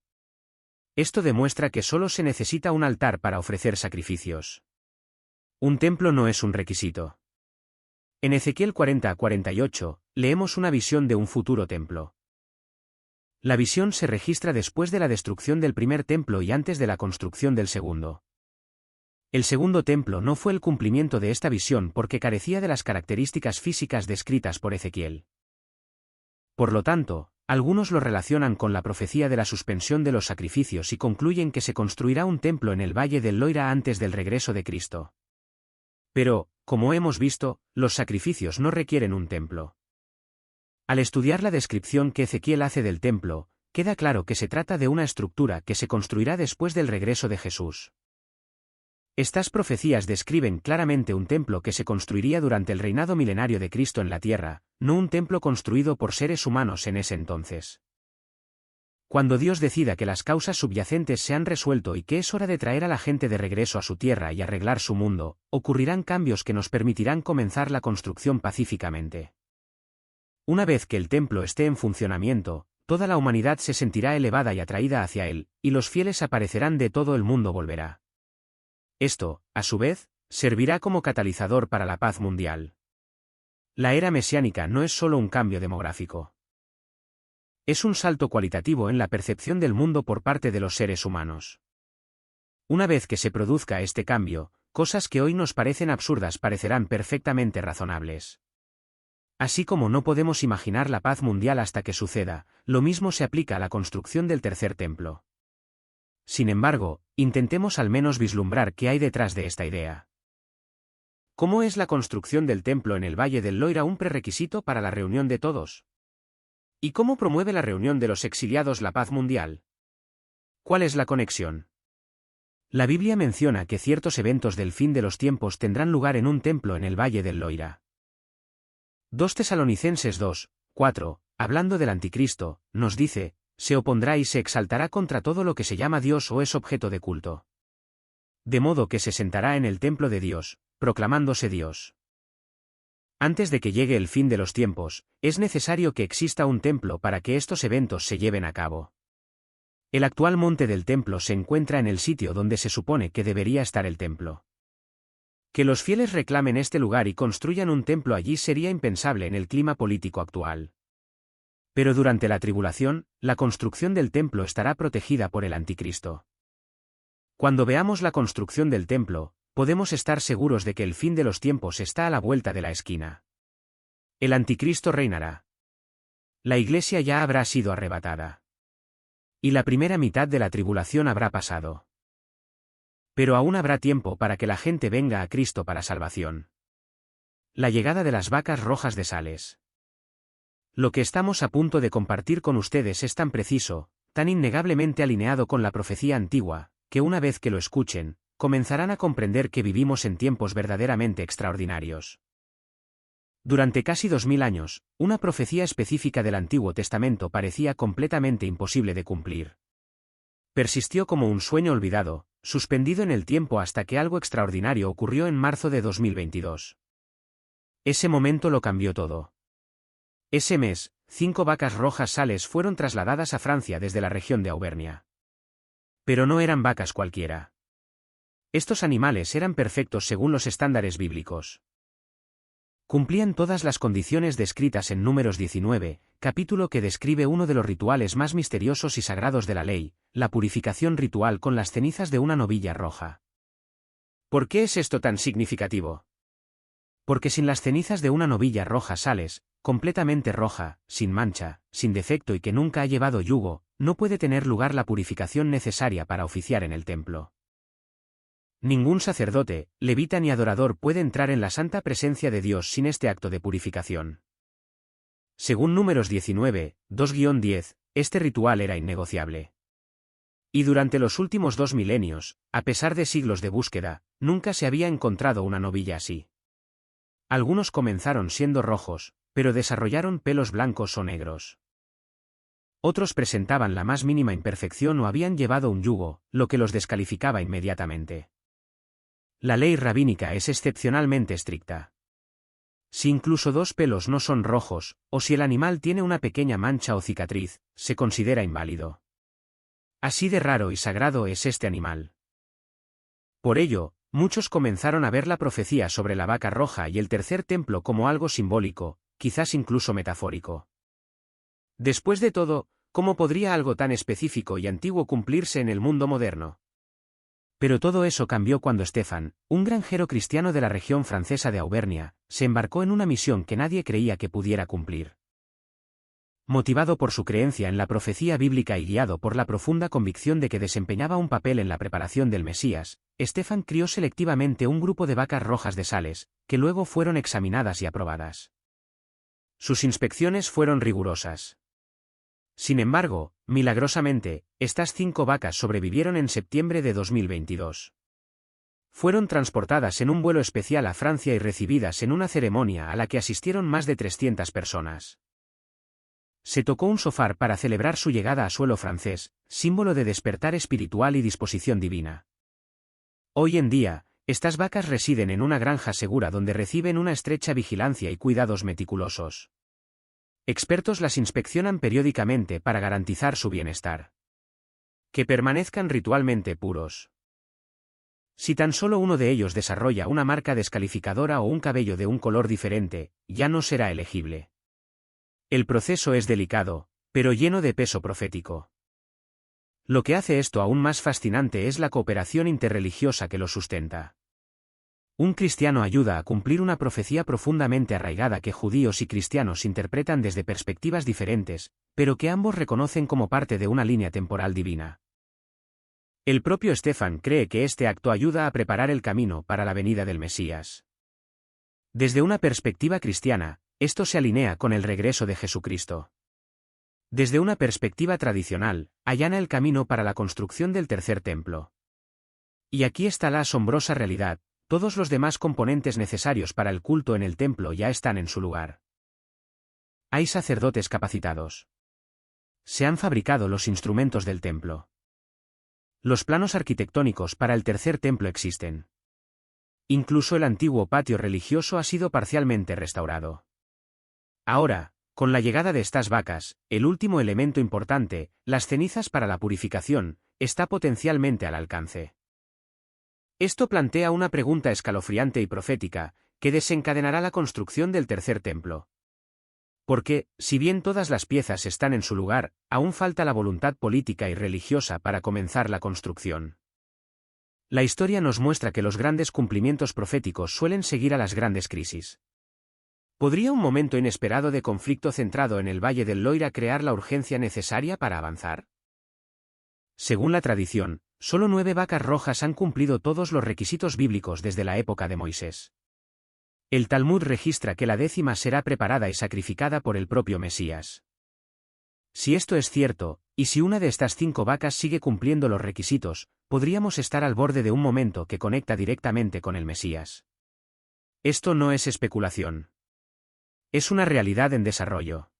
Esto demuestra que solo se necesita un altar para ofrecer sacrificios. Un templo no es un requisito. En Ezequiel 40-48, leemos una visión de un futuro templo. La visión se registra después de la destrucción del primer templo y antes de la construcción del segundo. El segundo templo no fue el cumplimiento de esta visión porque carecía de las características físicas descritas por Ezequiel. Por lo tanto, algunos lo relacionan con la profecía de la suspensión de los sacrificios y concluyen que se construirá un templo en el Valle del Loira antes del regreso de Cristo. Pero, como hemos visto, los sacrificios no requieren un templo. Al estudiar la descripción que Ezequiel hace del templo, queda claro que se trata de una estructura que se construirá después del regreso de Jesús. Estas profecías describen claramente un templo que se construiría durante el reinado milenario de Cristo en la tierra, no un templo construido por seres humanos en ese entonces. Cuando Dios decida que las causas subyacentes se han resuelto y que es hora de traer a la gente de regreso a su tierra y arreglar su mundo, ocurrirán cambios que nos permitirán comenzar la construcción pacíficamente. Una vez que el templo esté en funcionamiento, toda la humanidad se sentirá elevada y atraída hacia él, y los fieles aparecerán de todo el mundo volverá. Esto, a su vez, servirá como catalizador para la paz mundial. La era mesiánica no es solo un cambio demográfico. Es un salto cualitativo en la percepción del mundo por parte de los seres humanos. Una vez que se produzca este cambio, cosas que hoy nos parecen absurdas parecerán perfectamente razonables. Así como no podemos imaginar la paz mundial hasta que suceda, lo mismo se aplica a la construcción del tercer templo. Sin embargo, intentemos al menos vislumbrar qué hay detrás de esta idea. ¿Cómo es la construcción del templo en el Valle del Loira un prerequisito para la reunión de todos? ¿Y cómo promueve la reunión de los exiliados la paz mundial? ¿Cuál es la conexión? La Biblia menciona que ciertos eventos del fin de los tiempos tendrán lugar en un templo en el Valle del Loira. 2 Tesalonicenses 2, 4, hablando del anticristo, nos dice, se opondrá y se exaltará contra todo lo que se llama Dios o es objeto de culto. De modo que se sentará en el templo de Dios, proclamándose Dios. Antes de que llegue el fin de los tiempos, es necesario que exista un templo para que estos eventos se lleven a cabo. El actual monte del templo se encuentra en el sitio donde se supone que debería estar el templo. Que los fieles reclamen este lugar y construyan un templo allí sería impensable en el clima político actual. Pero durante la tribulación, la construcción del templo estará protegida por el anticristo. Cuando veamos la construcción del templo, podemos estar seguros de que el fin de los tiempos está a la vuelta de la esquina. El anticristo reinará. La iglesia ya habrá sido arrebatada. Y la primera mitad de la tribulación habrá pasado. Pero aún habrá tiempo para que la gente venga a Cristo para salvación. La llegada de las vacas rojas de Sales. Lo que estamos a punto de compartir con ustedes es tan preciso, tan innegablemente alineado con la profecía antigua, que una vez que lo escuchen, comenzarán a comprender que vivimos en tiempos verdaderamente extraordinarios. Durante casi 2000 años, una profecía específica del Antiguo Testamento parecía completamente imposible de cumplir. Persistió como un sueño olvidado, suspendido en el tiempo hasta que algo extraordinario ocurrió en marzo de 2022. Ese momento lo cambió todo. Ese mes, 5 vacas rojas Sales fueron trasladadas a Francia desde la región de Auvernia. Pero no eran vacas cualquiera. Estos animales eran perfectos según los estándares bíblicos. Cumplían todas las condiciones descritas en Números 19, capítulo que describe uno de los rituales más misteriosos y sagrados de la ley, la purificación ritual con las cenizas de una novilla roja. ¿Por qué es esto tan significativo? Porque sin las cenizas de una novilla roja Sales, completamente roja, sin mancha, sin defecto y que nunca ha llevado yugo, no puede tener lugar la purificación necesaria para oficiar en el templo. Ningún sacerdote, levita ni adorador puede entrar en la santa presencia de Dios sin este acto de purificación. Según Números 19, 2-10, este ritual era innegociable. Y durante los últimos 2 milenios, a pesar de siglos de búsqueda, nunca se había encontrado una novilla así. Algunos comenzaron siendo rojos, pero desarrollaron pelos blancos o negros. Otros presentaban la más mínima imperfección o habían llevado un yugo, lo que los descalificaba inmediatamente. La ley rabínica es excepcionalmente estricta. Si incluso 2 pelos no son rojos, o si el animal tiene una pequeña mancha o cicatriz, se considera inválido. Así de raro y sagrado es este animal. Por ello, muchos comenzaron a ver la profecía sobre la vaca roja y el tercer templo como algo simbólico, quizás incluso metafórico. Después de todo, ¿cómo podría algo tan específico y antiguo cumplirse en el mundo moderno? Pero todo eso cambió cuando Stefan, un granjero cristiano de la región francesa de Auvernia, se embarcó en una misión que nadie creía que pudiera cumplir. Motivado por su creencia en la profecía bíblica y guiado por la profunda convicción de que desempeñaba un papel en la preparación del Mesías, Stefan crió selectivamente un grupo de vacas rojas de Sales, que luego fueron examinadas y aprobadas. Sus inspecciones fueron rigurosas. Sin embargo, milagrosamente, estas 5 vacas sobrevivieron en septiembre de 2022. Fueron transportadas en un vuelo especial a Francia y recibidas en una ceremonia a la que asistieron más de 300 personas. Se tocó un shofar para celebrar su llegada a suelo francés, símbolo de despertar espiritual y disposición divina. Hoy en día, estas vacas residen en una granja segura donde reciben una estrecha vigilancia y cuidados meticulosos. Expertos las inspeccionan periódicamente para garantizar su bienestar. Que permanezcan ritualmente puros. Si tan solo uno de ellos desarrolla una marca descalificadora o un cabello de un color diferente, ya no será elegible. El proceso es delicado, pero lleno de peso profético. Lo que hace esto aún más fascinante es la cooperación interreligiosa que lo sustenta. Un cristiano ayuda a cumplir una profecía profundamente arraigada que judíos y cristianos interpretan desde perspectivas diferentes, pero que ambos reconocen como parte de una línea temporal divina. El propio Stefan cree que este acto ayuda a preparar el camino para la venida del Mesías. Desde una perspectiva cristiana, esto se alinea con el regreso de Jesucristo. Desde una perspectiva tradicional, allana el camino para la construcción del tercer templo. Y aquí está la asombrosa realidad: todos los demás componentes necesarios para el culto en el templo ya están en su lugar. Hay sacerdotes capacitados. Se han fabricado los instrumentos del templo. Los planos arquitectónicos para el tercer templo existen. Incluso el antiguo patio religioso ha sido parcialmente restaurado. Ahora, con la llegada de estas vacas, el último elemento importante, las cenizas para la purificación, está potencialmente al alcance. Esto plantea una pregunta escalofriante y profética, que desencadenará la construcción del tercer templo. Porque, si bien todas las piezas están en su lugar, aún falta la voluntad política y religiosa para comenzar la construcción. La historia nos muestra que los grandes cumplimientos proféticos suelen seguir a las grandes crisis. ¿Podría un momento inesperado de conflicto centrado en el Valle del Loira crear la urgencia necesaria para avanzar? Según la tradición, solo 9 vacas rojas han cumplido todos los requisitos bíblicos desde la época de Moisés. El Talmud registra que la 10ª será preparada y sacrificada por el propio Mesías. Si esto es cierto, y si una de estas 5 vacas sigue cumpliendo los requisitos, podríamos estar al borde de un momento que conecta directamente con el Mesías. Esto no es especulación. Es una realidad en desarrollo.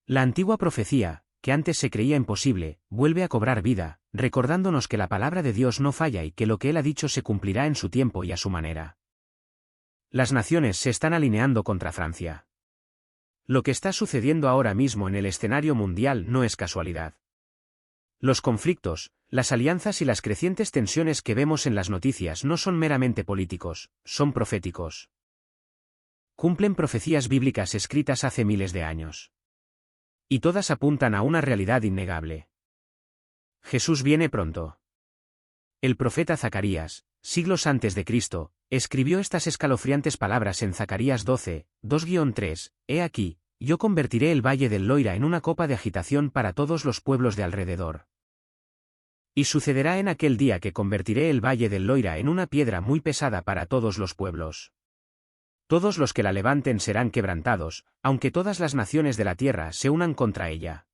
La antigua profecía, que antes se creía imposible, vuelve a cobrar vida, recordándonos que la palabra de Dios no falla y que lo que Él ha dicho se cumplirá en su tiempo y a su manera. Las naciones se están alineando contra Francia. Lo que está sucediendo ahora mismo en el escenario mundial no es casualidad. Los conflictos, las alianzas y las crecientes tensiones que vemos en las noticias no son meramente políticos, son proféticos. Cumplen profecías bíblicas escritas hace miles de años. Y todas apuntan a una realidad innegable. Jesús viene pronto. El profeta Zacarías, siglos antes de Cristo, escribió estas escalofriantes palabras en Zacarías 12, 2-3, He aquí, yo convertiré el valle del Loira en una copa de agitación para todos los pueblos de alrededor. Y sucederá en aquel día que convertiré el valle del Loira en una piedra muy pesada para todos los pueblos. Todos los que la levanten serán quebrantados, aunque todas las naciones de la tierra se unan contra ella.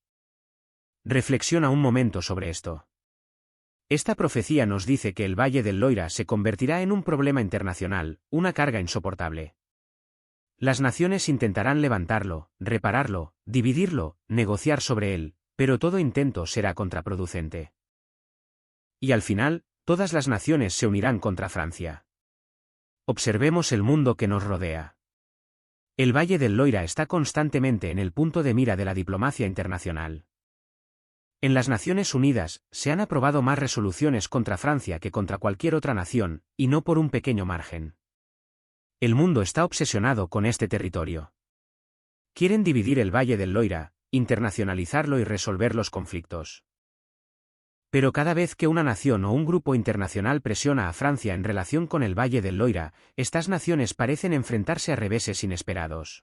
Reflexiona un momento sobre esto. Esta profecía nos dice que el Valle del Loira se convertirá en un problema internacional, una carga insoportable. Las naciones intentarán levantarlo, repararlo, dividirlo, negociar sobre él, pero todo intento será contraproducente. Y al final, todas las naciones se unirán contra Francia. Observemos el mundo que nos rodea. El Valle del Loira está constantemente en el punto de mira de la diplomacia internacional. En las Naciones Unidas, se han aprobado más resoluciones contra Francia que contra cualquier otra nación, y no por un pequeño margen. El mundo está obsesionado con este territorio. Quieren dividir el Valle del Loira, internacionalizarlo y resolver los conflictos. Pero cada vez que una nación o un grupo internacional presiona a Francia en relación con el Valle del Loira, estas naciones parecen enfrentarse a reveses inesperados.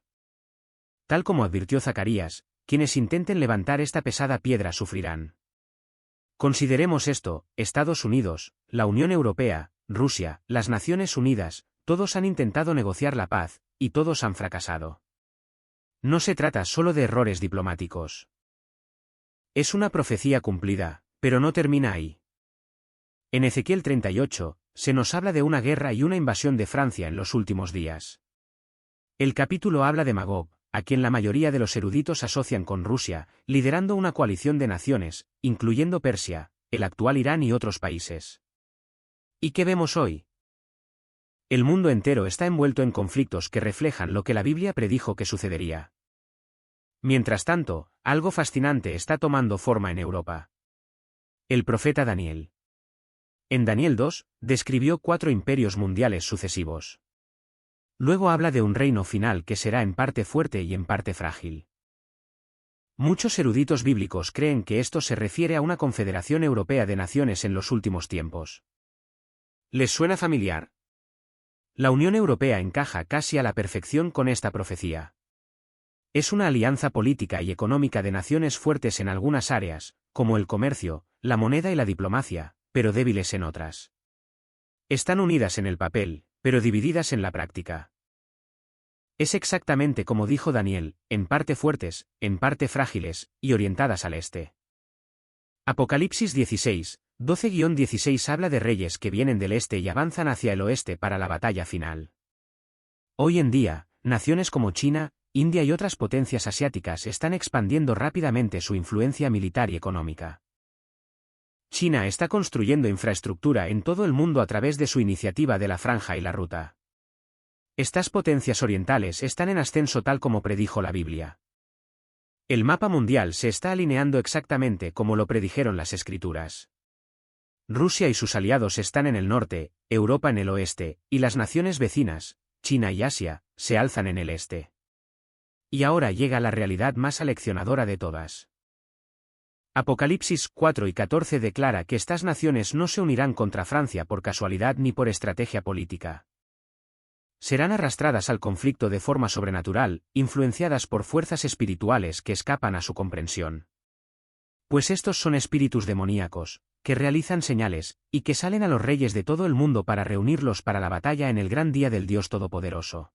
Tal como advirtió Zacarías, quienes intenten levantar esta pesada piedra sufrirán. Consideremos esto: Estados Unidos, la Unión Europea, Rusia, las Naciones Unidas, todos han intentado negociar la paz, y todos han fracasado. No se trata solo de errores diplomáticos. Es una profecía cumplida, pero no termina ahí. En Ezequiel 38, se nos habla de una guerra y una invasión de Francia en los últimos días. El capítulo habla de Magog, a quien la mayoría de los eruditos asocian con Rusia, liderando una coalición de naciones, incluyendo Persia, el actual Irán y otros países. ¿Y qué vemos hoy? El mundo entero está envuelto en conflictos que reflejan lo que la Biblia predijo que sucedería. Mientras tanto, algo fascinante está tomando forma en Europa. El profeta Daniel. En Daniel 2, describió 4 imperios mundiales sucesivos. Luego habla de un reino final que será en parte fuerte y en parte frágil. Muchos eruditos bíblicos creen que esto se refiere a una confederación europea de naciones en los últimos tiempos. ¿Les suena familiar? La Unión Europea encaja casi a la perfección con esta profecía. Es una alianza política y económica de naciones fuertes en algunas áreas, como el comercio, la moneda y la diplomacia, pero débiles en otras. Están unidas en el papel, pero divididas en la práctica. Es exactamente como dijo Daniel, en parte fuertes, en parte frágiles, y orientadas al este. Apocalipsis 16, 12-16 habla de reyes que vienen del este y avanzan hacia el oeste para la batalla final. Hoy en día, naciones como China, India y otras potencias asiáticas están expandiendo rápidamente su influencia militar y económica. China está construyendo infraestructura en todo el mundo a través de su iniciativa de la Franja y la Ruta. Estas potencias orientales están en ascenso tal como predijo la Biblia. El mapa mundial se está alineando exactamente como lo predijeron las Escrituras. Rusia y sus aliados están en el norte, Europa en el oeste, y las naciones vecinas, China y Asia, se alzan en el este. Y ahora llega la realidad más aleccionadora de todas. Apocalipsis 4 y 14 declara que estas naciones no se unirán contra Francia por casualidad ni por estrategia política. Serán arrastradas al conflicto de forma sobrenatural, influenciadas por fuerzas espirituales que escapan a su comprensión. Pues estos son espíritus demoníacos, que realizan señales, y que salen a los reyes de todo el mundo para reunirlos para la batalla en el gran día del Dios Todopoderoso.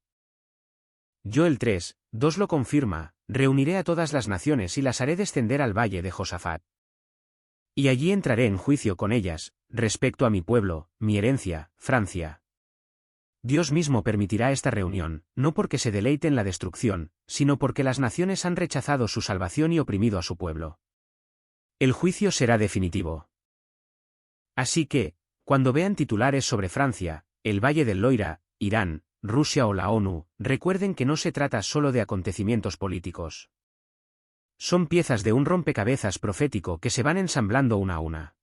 Joel 3, 2 lo confirma: reuniré a todas las naciones y las haré descender al valle de Josafat. Y allí entraré en juicio con ellas, respecto a mi pueblo, mi herencia, Francia. Dios mismo permitirá esta reunión, no porque se deleite en la destrucción, sino porque las naciones han rechazado su salvación y oprimido a su pueblo. El juicio será definitivo. Así que, cuando vean titulares sobre Francia, el Valle del Loira, Irán, Rusia o la ONU, recuerden que no se trata solo de acontecimientos políticos. Son piezas de un rompecabezas profético que se van ensamblando una a una.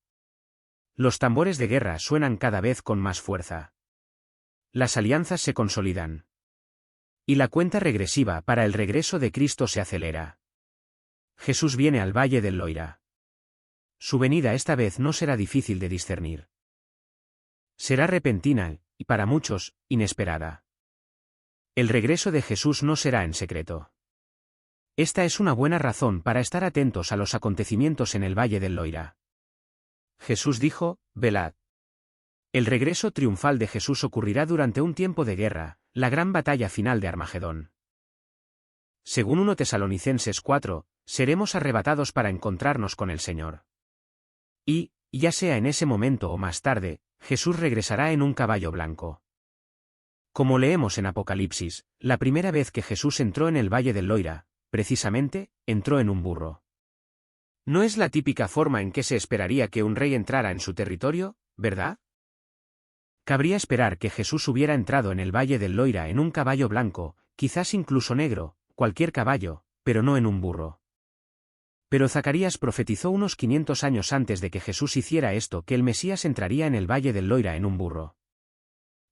Los tambores de guerra suenan cada vez con más fuerza. Las alianzas se consolidan. Y la cuenta regresiva para el regreso de Cristo se acelera. Jesús viene al Valle del Loira. Su venida esta vez no será difícil de discernir. Será repentina, y para muchos, inesperada. El regreso de Jesús no será en secreto. Esta es una buena razón para estar atentos a los acontecimientos en el Valle del Loira. Jesús dijo: velad. El regreso triunfal de Jesús ocurrirá durante un tiempo de guerra, la gran batalla final de Armagedón. Según 1 Tesalonicenses 4, seremos arrebatados para encontrarnos con el Señor. Y, ya sea en ese momento o más tarde, Jesús regresará en un caballo blanco. Como leemos en Apocalipsis, la primera vez que Jesús entró en el Valle del Loira, precisamente, entró en un burro. No es la típica forma en que se esperaría que un rey entrara en su territorio, ¿verdad? Cabría esperar que Jesús hubiera entrado en el Valle del Loira en un caballo blanco, quizás incluso negro, cualquier caballo, pero no en un burro. Pero Zacarías profetizó unos 500 años antes de que Jesús hiciera esto que el Mesías entraría en el Valle del Loira en un burro.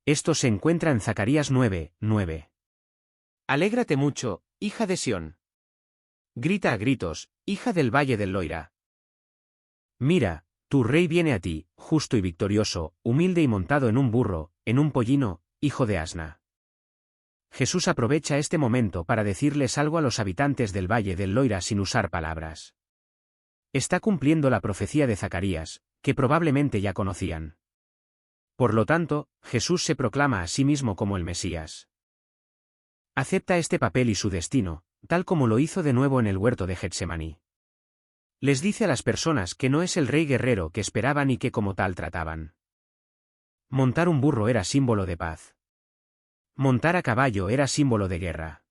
Esto se encuentra en Zacarías 9, 9. Alégrate mucho, hija de Sión. Grita a gritos, hija del Valle del Loira. Mira, tu rey viene a ti, justo y victorioso, humilde y montado en un burro, en un pollino, hijo de asna. Jesús aprovecha este momento para decirles algo a los habitantes del Valle del Loira sin usar palabras. Está cumpliendo la profecía de Zacarías, que probablemente ya conocían. Por lo tanto, Jesús se proclama a sí mismo como el Mesías. Acepta este papel y su destino, tal como lo hizo de nuevo en el huerto de Getsemaní. Les dice a las personas que no es el rey guerrero que esperaban y que como tal trataban. Montar un burro era símbolo de paz. Montar a caballo era símbolo de guerra.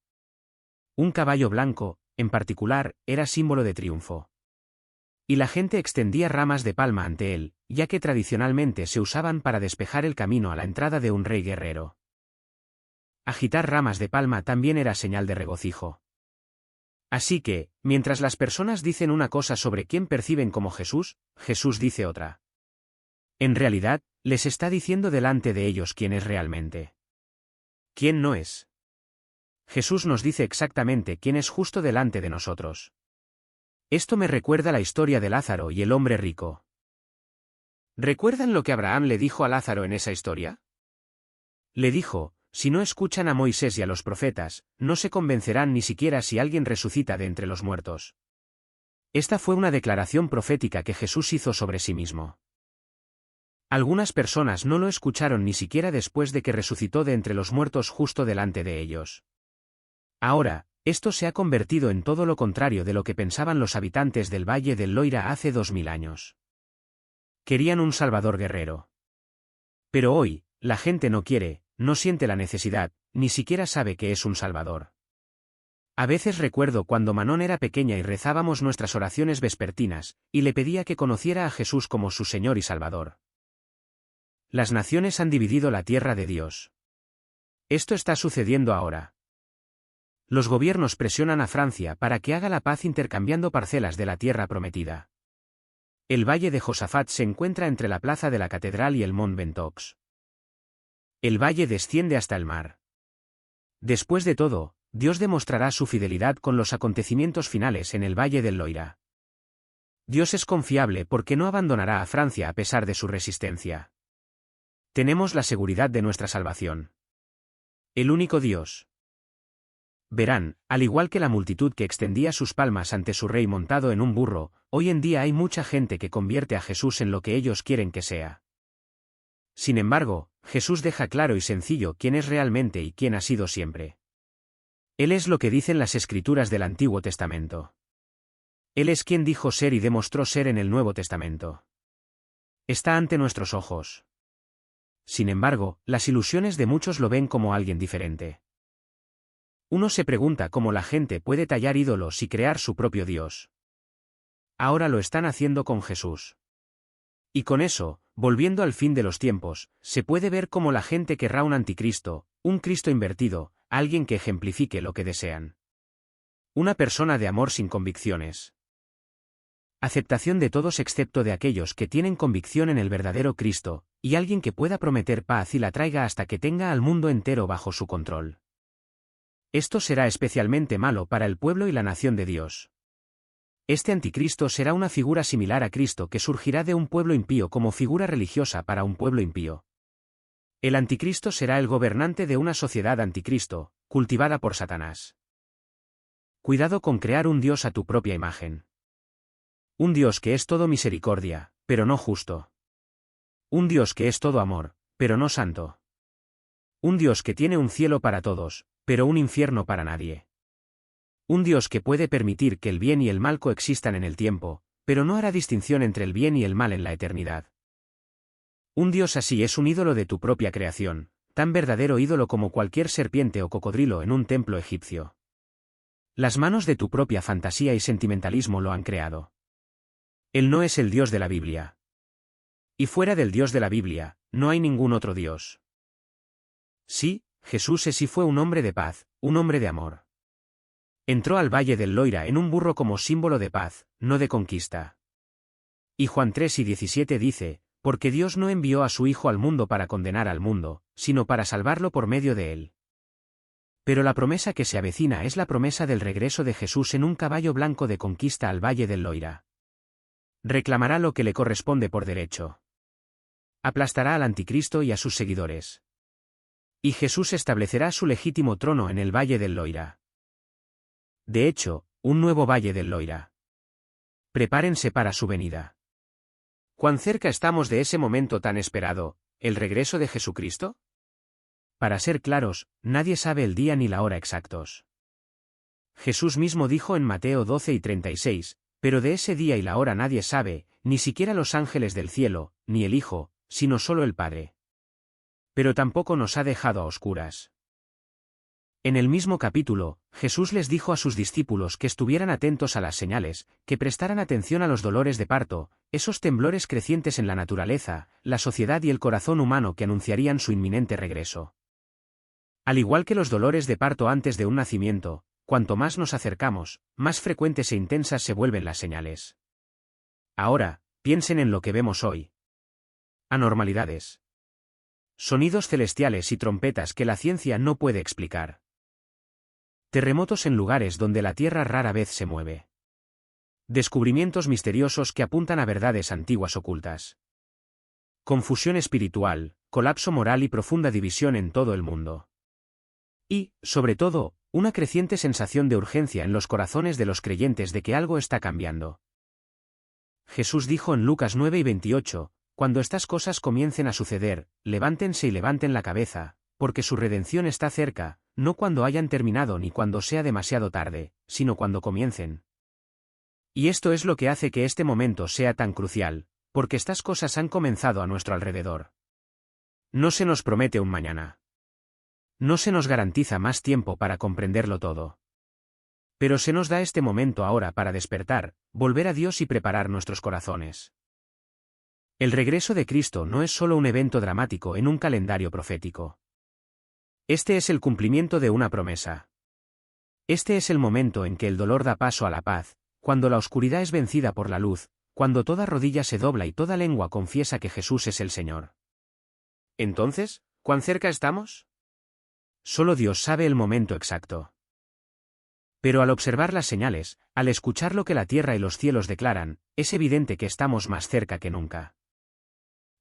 Un caballo blanco, en particular, era símbolo de triunfo. Y la gente extendía ramas de palma ante él, ya que tradicionalmente se usaban para despejar el camino a la entrada de un rey guerrero. Agitar ramas de palma también era señal de regocijo. Así que, mientras las personas dicen una cosa sobre quién perciben como Jesús, Jesús dice otra. En realidad, les está diciendo delante de ellos quién es realmente. ¿Quién no es? Jesús nos dice exactamente quién es justo delante de nosotros. Esto me recuerda la historia de Lázaro y el hombre rico. ¿Recuerdan lo que Abraham le dijo a Lázaro en esa historia? Le dijo: si no escuchan a Moisés y a los profetas, no se convencerán ni siquiera si alguien resucita de entre los muertos. Esta fue una declaración profética que Jesús hizo sobre sí mismo. Algunas personas no lo escucharon ni siquiera después de que resucitó de entre los muertos justo delante de ellos. Ahora, esto se ha convertido en todo lo contrario de lo que pensaban los habitantes del Valle del Loira hace 2000 años. Querían un Salvador guerrero. Pero hoy, la gente no quiere, no siente la necesidad, ni siquiera sabe que es un Salvador. A veces recuerdo cuando Manon era pequeña y rezábamos nuestras oraciones vespertinas, y le pedía que conociera a Jesús como su Señor y Salvador. Las naciones han dividido la tierra de Dios. Esto está sucediendo ahora. Los gobiernos presionan a Francia para que haga la paz intercambiando parcelas de la tierra prometida. El valle de Josafat se encuentra entre la plaza de la catedral y el Mont Ventoux. El valle desciende hasta el mar. Después de todo, Dios demostrará su fidelidad con los acontecimientos finales en el Valle del Loira. Dios es confiable porque no abandonará a Francia a pesar de su resistencia. Tenemos la seguridad de nuestra salvación. El único Dios. Verán, al igual que la multitud que extendía sus palmas ante su rey montado en un burro, hoy en día hay mucha gente que convierte a Jesús en lo que ellos quieren que sea. Sin embargo, Jesús deja claro y sencillo quién es realmente y quién ha sido siempre. Él es lo que dicen las Escrituras del Antiguo Testamento. Él es quien dijo ser y demostró ser en el Nuevo Testamento. Está ante nuestros ojos. Sin embargo, las ilusiones de muchos lo ven como alguien diferente. Uno se pregunta cómo la gente puede tallar ídolos y crear su propio Dios. Ahora lo están haciendo con Jesús. Y con eso, volviendo al fin de los tiempos, se puede ver cómo la gente querrá un anticristo, un Cristo invertido, alguien que ejemplifique lo que desean. Una persona de amor sin convicciones. Aceptación de todos excepto de aquellos que tienen convicción en el verdadero Cristo, y alguien que pueda prometer paz y la traiga hasta que tenga al mundo entero bajo su control. Esto será especialmente malo para el pueblo y la nación de Dios. Este anticristo será una figura similar a Cristo que surgirá de un pueblo impío como figura religiosa para un pueblo impío. El anticristo será el gobernante de una sociedad anticristo, cultivada por Satanás. Cuidado con crear un Dios a tu propia imagen. Un Dios que es todo misericordia, pero no justo. Un Dios que es todo amor, pero no santo. Un Dios que tiene un cielo para todos, pero un infierno para nadie. Un Dios que puede permitir que el bien y el mal coexistan en el tiempo, pero no hará distinción entre el bien y el mal en la eternidad. Un Dios así es un ídolo de tu propia creación, tan verdadero ídolo como cualquier serpiente o cocodrilo en un templo egipcio. Las manos de tu propia fantasía y sentimentalismo lo han creado. Él no es el Dios de la Biblia. Y fuera del Dios de la Biblia, no hay ningún otro Dios. Sí, Jesús es y fue un hombre de paz, un hombre de amor. Entró al Valle del Loira en un burro como símbolo de paz, no de conquista. Y Juan 3:17 dice: porque Dios no envió a su Hijo al mundo para condenar al mundo, sino para salvarlo por medio de él. Pero la promesa que se avecina es la promesa del regreso de Jesús en un caballo blanco de conquista al Valle del Loira. Reclamará lo que le corresponde por derecho. Aplastará al anticristo y a sus seguidores. Y Jesús establecerá su legítimo trono en el Valle del Loira. De hecho, un nuevo Valle del Loira. Prepárense para su venida. ¿Cuán cerca estamos de ese momento tan esperado, el regreso de Jesucristo? Para ser claros, nadie sabe el día ni la hora exactos. Jesús mismo dijo en Mateo 12:36, pero de ese día y la hora nadie sabe, ni siquiera los ángeles del cielo, ni el Hijo, sino solo el Padre. Pero tampoco nos ha dejado a oscuras. En el mismo capítulo, Jesús les dijo a sus discípulos que estuvieran atentos a las señales, que prestaran atención a los dolores de parto, esos temblores crecientes en la naturaleza, la sociedad y el corazón humano que anunciarían su inminente regreso. Al igual que los dolores de parto antes de un nacimiento, cuanto más nos acercamos, más frecuentes e intensas se vuelven las señales. Ahora, piensen en lo que vemos hoy. Anormalidades. Sonidos celestiales y trompetas que la ciencia no puede explicar. Terremotos en lugares donde la Tierra rara vez se mueve. Descubrimientos misteriosos que apuntan a verdades antiguas ocultas. Confusión espiritual, colapso moral y profunda división en todo el mundo. Y, sobre todo, una creciente sensación de urgencia en los corazones de los creyentes de que algo está cambiando. Jesús dijo en Lucas 9:28, cuando estas cosas comiencen a suceder, levántense y levanten la cabeza, porque su redención está cerca, no cuando hayan terminado ni cuando sea demasiado tarde, sino cuando comiencen. Y esto es lo que hace que este momento sea tan crucial, porque estas cosas han comenzado a nuestro alrededor. No se nos promete un mañana. No se nos garantiza más tiempo para comprenderlo todo. Pero se nos da este momento ahora para despertar, volver a Dios y preparar nuestros corazones. El regreso de Cristo no es solo un evento dramático en un calendario profético. Este es el cumplimiento de una promesa. Este es el momento en que el dolor da paso a la paz, cuando la oscuridad es vencida por la luz, cuando toda rodilla se dobla y toda lengua confiesa que Jesús es el Señor. Entonces, ¿cuán cerca estamos? Solo Dios sabe el momento exacto. Pero al observar las señales, al escuchar lo que la tierra y los cielos declaran, es evidente que estamos más cerca que nunca.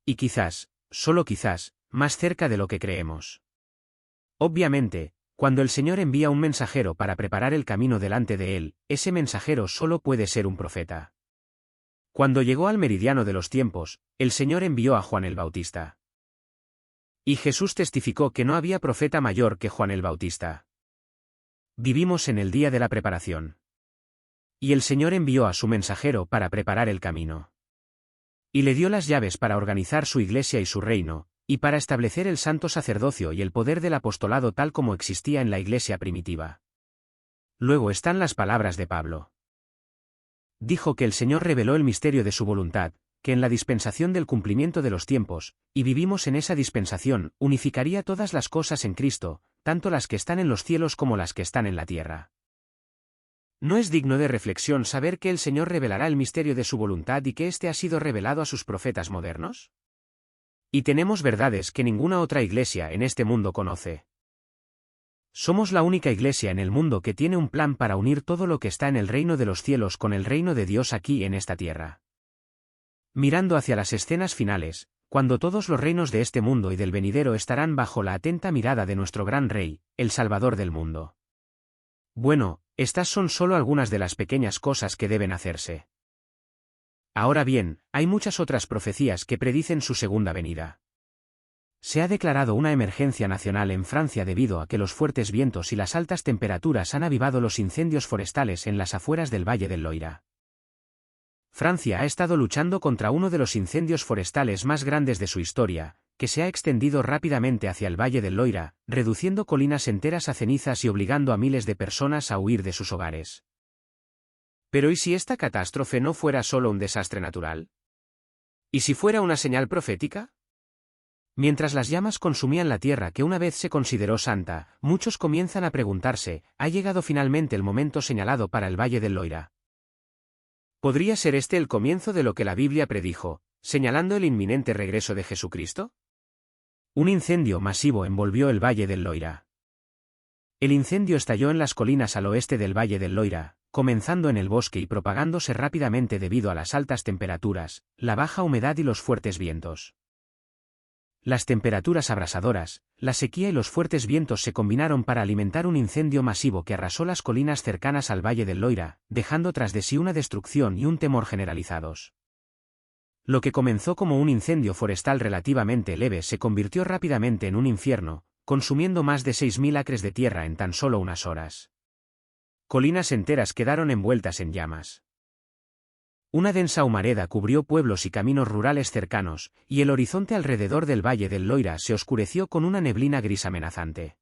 Y quizás, solo quizás, más cerca de lo que creemos. Obviamente, cuando el Señor envía un mensajero para preparar el camino delante de él, ese mensajero solo puede ser un profeta. Cuando llegó al meridiano de los tiempos, el Señor envió a Juan el Bautista. Y Jesús testificó que no había profeta mayor que Juan el Bautista. Vivimos en el día de la preparación. Y el Señor envió a su mensajero para preparar el camino. Y le dio las llaves para organizar su iglesia y su reino, y para establecer el santo sacerdocio y el poder del apostolado tal como existía en la iglesia primitiva. Luego están las palabras de Pablo. Dijo que el Señor reveló el misterio de su voluntad, que en la dispensación del cumplimiento de los tiempos, y vivimos en esa dispensación, unificaría todas las cosas en Cristo, tanto las que están en los cielos como las que están en la tierra. ¿No es digno de reflexión saber que el Señor revelará el misterio de su voluntad y que éste ha sido revelado a sus profetas modernos? Y tenemos verdades que ninguna otra iglesia en este mundo conoce. Somos la única iglesia en el mundo que tiene un plan para unir todo lo que está en el reino de los cielos con el reino de Dios aquí en esta tierra. Mirando hacia las escenas finales, cuando todos los reinos de este mundo y del venidero estarán bajo la atenta mirada de nuestro gran Rey, el Salvador del mundo. Bueno, estas son solo algunas de las pequeñas cosas que deben hacerse. Ahora bien, hay muchas otras profecías que predicen su segunda venida. Se ha declarado una emergencia nacional en Francia debido a que los fuertes vientos y las altas temperaturas han avivado los incendios forestales en las afueras del Valle del Loira. Francia ha estado luchando contra uno de los incendios forestales más grandes de su historia, que se ha extendido rápidamente hacia el Valle del Loira, reduciendo colinas enteras a cenizas y obligando a miles de personas a huir de sus hogares. Pero ¿y si esta catástrofe no fuera solo un desastre natural? ¿Y si fuera una señal profética? Mientras las llamas consumían la tierra que una vez se consideró santa, muchos comienzan a preguntarse, ¿ha llegado finalmente el momento señalado para el Valle del Loira? ¿Podría ser este el comienzo de lo que la Biblia predijo, señalando el inminente regreso de Jesucristo? Un incendio masivo envolvió el Valle del Loira. El incendio estalló en las colinas al oeste del Valle del Loira, comenzando en el bosque y propagándose rápidamente debido a las altas temperaturas, la baja humedad y los fuertes vientos. Las temperaturas abrasadoras, la sequía y los fuertes vientos se combinaron para alimentar un incendio masivo que arrasó las colinas cercanas al Valle del Loira, dejando tras de sí una destrucción y un temor generalizados. Lo que comenzó como un incendio forestal relativamente leve se convirtió rápidamente en un infierno, consumiendo más de 6.000 acres de tierra en tan solo unas horas. Colinas enteras quedaron envueltas en llamas. Una densa humareda cubrió pueblos y caminos rurales cercanos, y el horizonte alrededor del Valle del Loira se oscureció con una neblina gris amenazante.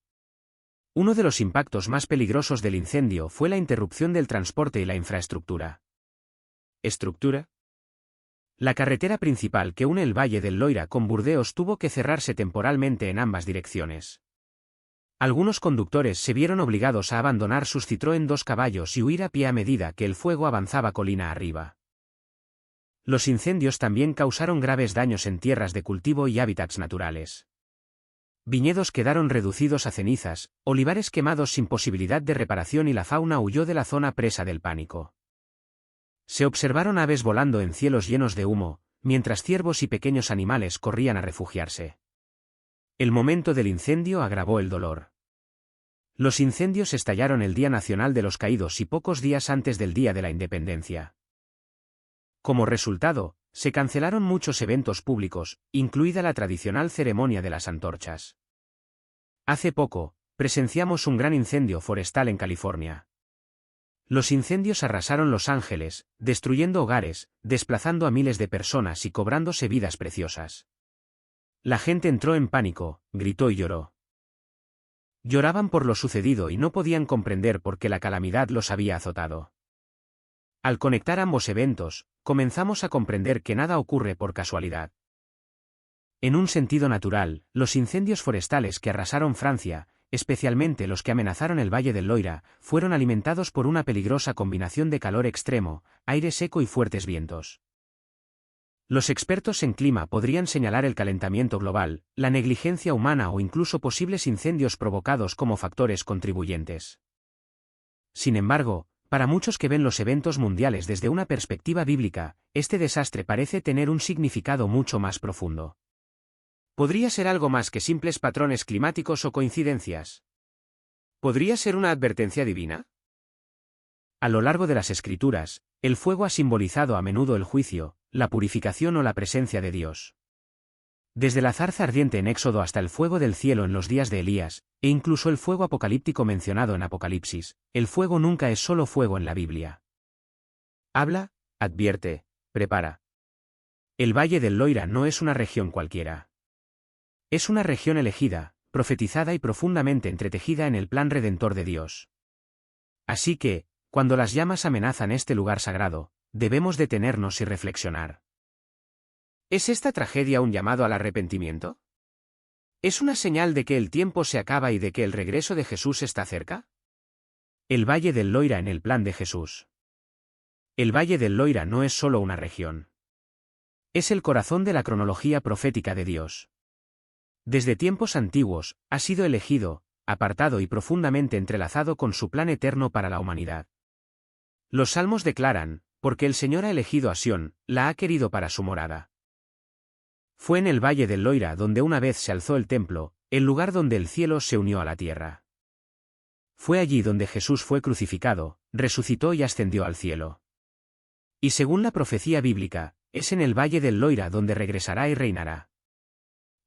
Uno de los impactos más peligrosos del incendio fue la interrupción del transporte y la infraestructura. ¿Estructura? La carretera principal que une el Valle del Loira con Burdeos tuvo que cerrarse temporalmente en ambas direcciones. Algunos conductores se vieron obligados a abandonar sus Citroën 2 caballos y huir a pie a medida que el fuego avanzaba colina arriba. Los incendios también causaron graves daños en tierras de cultivo y hábitats naturales. Viñedos quedaron reducidos a cenizas, olivares quemados sin posibilidad de reparación y la fauna huyó de la zona presa del pánico. Se observaron aves volando en cielos llenos de humo, mientras ciervos y pequeños animales corrían a refugiarse. El momento del incendio agravó el dolor. Los incendios estallaron el Día Nacional de los Caídos y pocos días antes del Día de la Independencia. Como resultado, se cancelaron muchos eventos públicos, incluida la tradicional ceremonia de las antorchas. Hace poco, presenciamos un gran incendio forestal en California. Los incendios arrasaron Los Ángeles, destruyendo hogares, desplazando a miles de personas y cobrándose vidas preciosas. La gente entró en pánico, gritó y lloró. Lloraban por lo sucedido y no podían comprender por qué la calamidad los había azotado. Al conectar ambos eventos, comenzamos a comprender que nada ocurre por casualidad. En un sentido natural, los incendios forestales que arrasaron Francia, especialmente los que amenazaron el Valle del Loira, fueron alimentados por una peligrosa combinación de calor extremo, aire seco y fuertes vientos. Los expertos en clima podrían señalar el calentamiento global, la negligencia humana o incluso posibles incendios provocados como factores contribuyentes. Sin embargo, para muchos que ven los eventos mundiales desde una perspectiva bíblica, este desastre parece tener un significado mucho más profundo. ¿Podría ser algo más que simples patrones climáticos o coincidencias? ¿Podría ser una advertencia divina? A lo largo de las Escrituras, el fuego ha simbolizado a menudo el juicio, la purificación o la presencia de Dios. Desde la zarza ardiente en Éxodo hasta el fuego del cielo en los días de Elías, e incluso el fuego apocalíptico mencionado en Apocalipsis, el fuego nunca es solo fuego en la Biblia. Habla, advierte, prepara. El Valle del Loira no es una región cualquiera. Es una región elegida, profetizada y profundamente entretejida en el plan redentor de Dios. Así que, cuando las llamas amenazan este lugar sagrado, debemos detenernos y reflexionar. ¿Es esta tragedia un llamado al arrepentimiento? ¿Es una señal de que el tiempo se acaba y de que el regreso de Jesús está cerca? El Valle del Loira en el plan de Jesús. El Valle del Loira no es solo una región. Es el corazón de la cronología profética de Dios. Desde tiempos antiguos, ha sido elegido, apartado y profundamente entrelazado con su plan eterno para la humanidad. Los salmos declaran, porque el Señor ha elegido a Sión, la ha querido para su morada. Fue en el Valle del Loira donde una vez se alzó el templo, el lugar donde el cielo se unió a la tierra. Fue allí donde Jesús fue crucificado, resucitó y ascendió al cielo. Y según la profecía bíblica, es en el Valle del Loira donde regresará y reinará.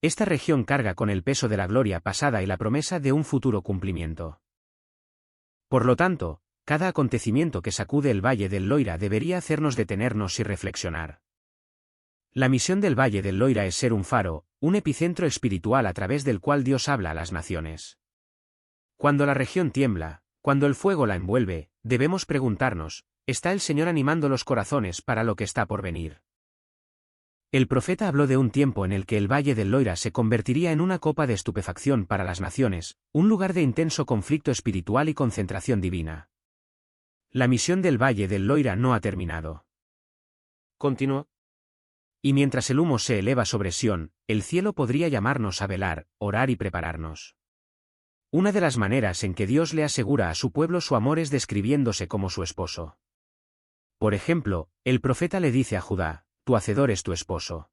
Esta región carga con el peso de la gloria pasada y la promesa de un futuro cumplimiento. Por lo tanto, cada acontecimiento que sacude el Valle del Loira debería hacernos detenernos y reflexionar. La misión del Valle del Loira es ser un faro, un epicentro espiritual a través del cual Dios habla a las naciones. Cuando la región tiembla, cuando el fuego la envuelve, debemos preguntarnos, ¿está el Señor animando los corazones para lo que está por venir? El profeta habló de un tiempo en el que el Valle del Loira se convertiría en una copa de estupefacción para las naciones, un lugar de intenso conflicto espiritual y concentración divina. La misión del Valle del Loira no ha terminado. Continuó. Y mientras el humo se eleva sobre Sión, el cielo podría llamarnos a velar, orar y prepararnos. Una de las maneras en que Dios le asegura a su pueblo su amor es describiéndose como su esposo. Por ejemplo, el profeta le dice a Judá, tu hacedor es tu esposo.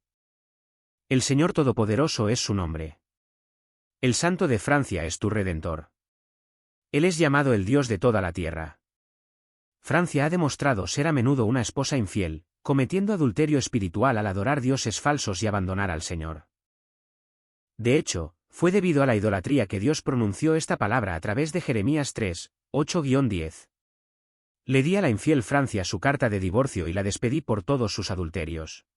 El Señor Todopoderoso es su nombre. El Santo de Francia es tu Redentor. Él es llamado el Dios de toda la tierra. Francia ha demostrado ser a menudo una esposa infiel, cometiendo adulterio espiritual al adorar dioses falsos y abandonar al Señor. De hecho, fue debido a la idolatría que Dios pronunció esta palabra a través de Jeremías 3, 8-10. Le di a la infiel Francia su carta de divorcio y la despedí por todos sus adulterios.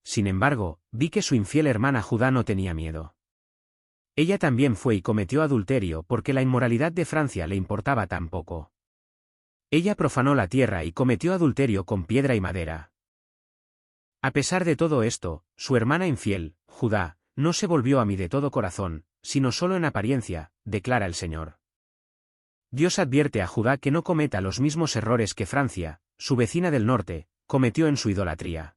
Sin embargo, vi que su infiel hermana Judá no tenía miedo. Ella también fue y cometió adulterio porque la inmoralidad de Francia le importaba tan poco. Ella profanó la tierra y cometió adulterio con piedra y madera. A pesar de todo esto, su hermana infiel, Judá, no se volvió a mí de todo corazón, sino solo en apariencia, declara el Señor. Dios advierte a Judá que no cometa los mismos errores que Francia, su vecina del norte, cometió en su idolatría.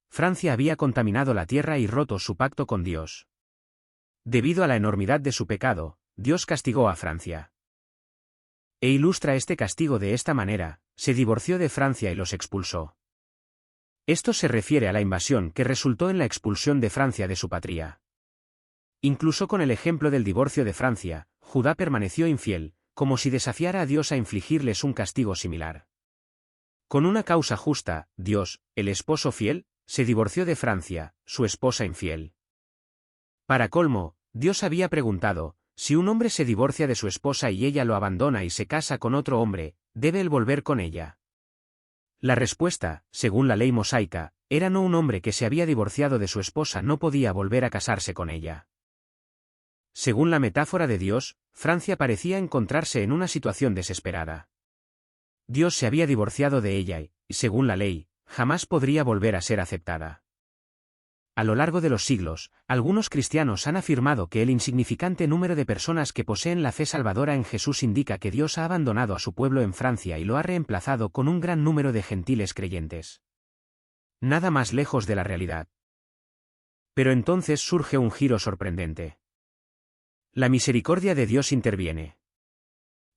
Francia había contaminado la tierra y roto su pacto con Dios. Debido a la enormidad de su pecado, Dios castigó a Francia. E ilustra este castigo de esta manera: se divorció de Francia y los expulsó. Esto se refiere a la invasión que resultó en la expulsión de Francia de su patria. Incluso con el ejemplo del divorcio de Francia, Judá permaneció infiel, como si desafiara a Dios a infligirles un castigo similar. Con una causa justa, Dios, el esposo fiel, se divorció de Francia, su esposa infiel. Para colmo, Dios había preguntado: si un hombre se divorcia de su esposa y ella lo abandona y se casa con otro hombre, ¿debe él volver con ella? La respuesta, según la ley mosaica, era no. Un hombre que se había divorciado de su esposa no podía volver a casarse con ella. Según la metáfora de Dios, Francia parecía encontrarse en una situación desesperada. Dios se había divorciado de ella y, según la ley, jamás podría volver a ser aceptada. A lo largo de los siglos, algunos cristianos han afirmado que el insignificante número de personas que poseen la fe salvadora en Jesús indica que Dios ha abandonado a su pueblo en Francia y lo ha reemplazado con un gran número de gentiles creyentes. Nada más lejos de la realidad. Pero entonces surge un giro sorprendente. La misericordia de Dios interviene.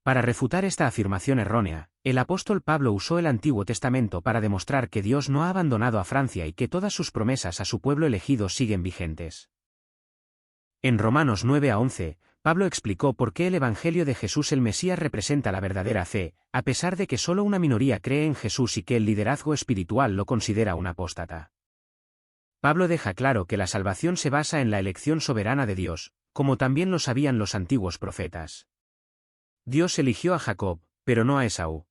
Para refutar esta afirmación errónea, el apóstol Pablo usó el Antiguo Testamento para demostrar que Dios no ha abandonado a Francia y que todas sus promesas a su pueblo elegido siguen vigentes. En Romanos 9 a 11, Pablo explicó por qué el Evangelio de Jesús el Mesías representa la verdadera fe, a pesar de que solo una minoría cree en Jesús y que el liderazgo espiritual lo considera un apóstata. Pablo deja claro que la salvación se basa en la elección soberana de Dios, como también lo sabían los antiguos profetas. Dios eligió a Jacob, pero no a Esaú.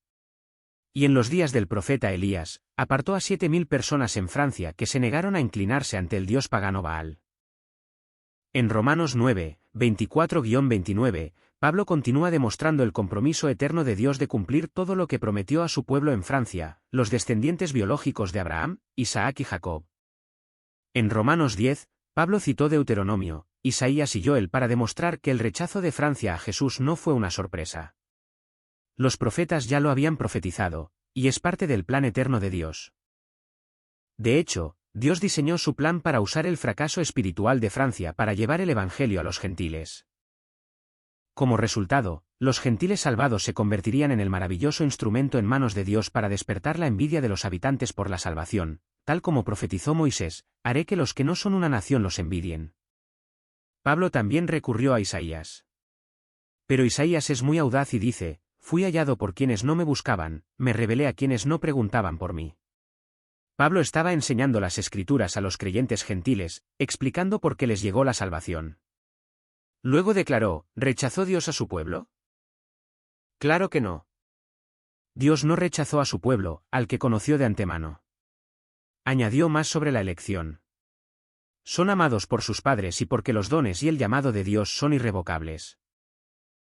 Y en los días del profeta Elías, apartó a 7.000 personas en Francia que se negaron a inclinarse ante el dios pagano Baal. En Romanos 9, 24-29, Pablo continúa demostrando el compromiso eterno de Dios de cumplir todo lo que prometió a su pueblo en Francia, los descendientes biológicos de Abraham, Isaac y Jacob. En Romanos 10, Pablo citó Deuteronomio, Isaías y Joel para demostrar que el rechazo de Francia a Jesús no fue una sorpresa. Los profetas ya lo habían profetizado, y es parte del plan eterno de Dios. De hecho, Dios diseñó su plan para usar el fracaso espiritual de Francia para llevar el Evangelio a los gentiles. Como resultado, los gentiles salvados se convertirían en el maravilloso instrumento en manos de Dios para despertar la envidia de los habitantes por la salvación, tal como profetizó Moisés: haré que los que no son una nación los envidien. Pablo también recurrió a Isaías. Pero Isaías es muy audaz y dice: fui hallado por quienes no me buscaban, me rebelé a quienes no preguntaban por mí. Pablo estaba enseñando las Escrituras a los creyentes gentiles, explicando por qué les llegó la salvación. Luego declaró: ¿rechazó Dios a su pueblo? Claro que no. Dios no rechazó a su pueblo, al que conoció de antemano. Añadió más sobre la elección. Son amados por sus padres y porque los dones y el llamado de Dios son irrevocables.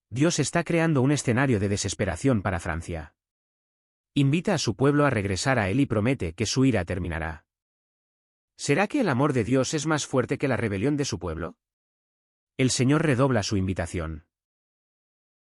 Dios está creando un escenario de desesperación para Francia. Invita a su pueblo a regresar a él y promete que su ira terminará. ¿Será que el amor de Dios es más fuerte que la rebelión de su pueblo? El Señor redobla su invitación.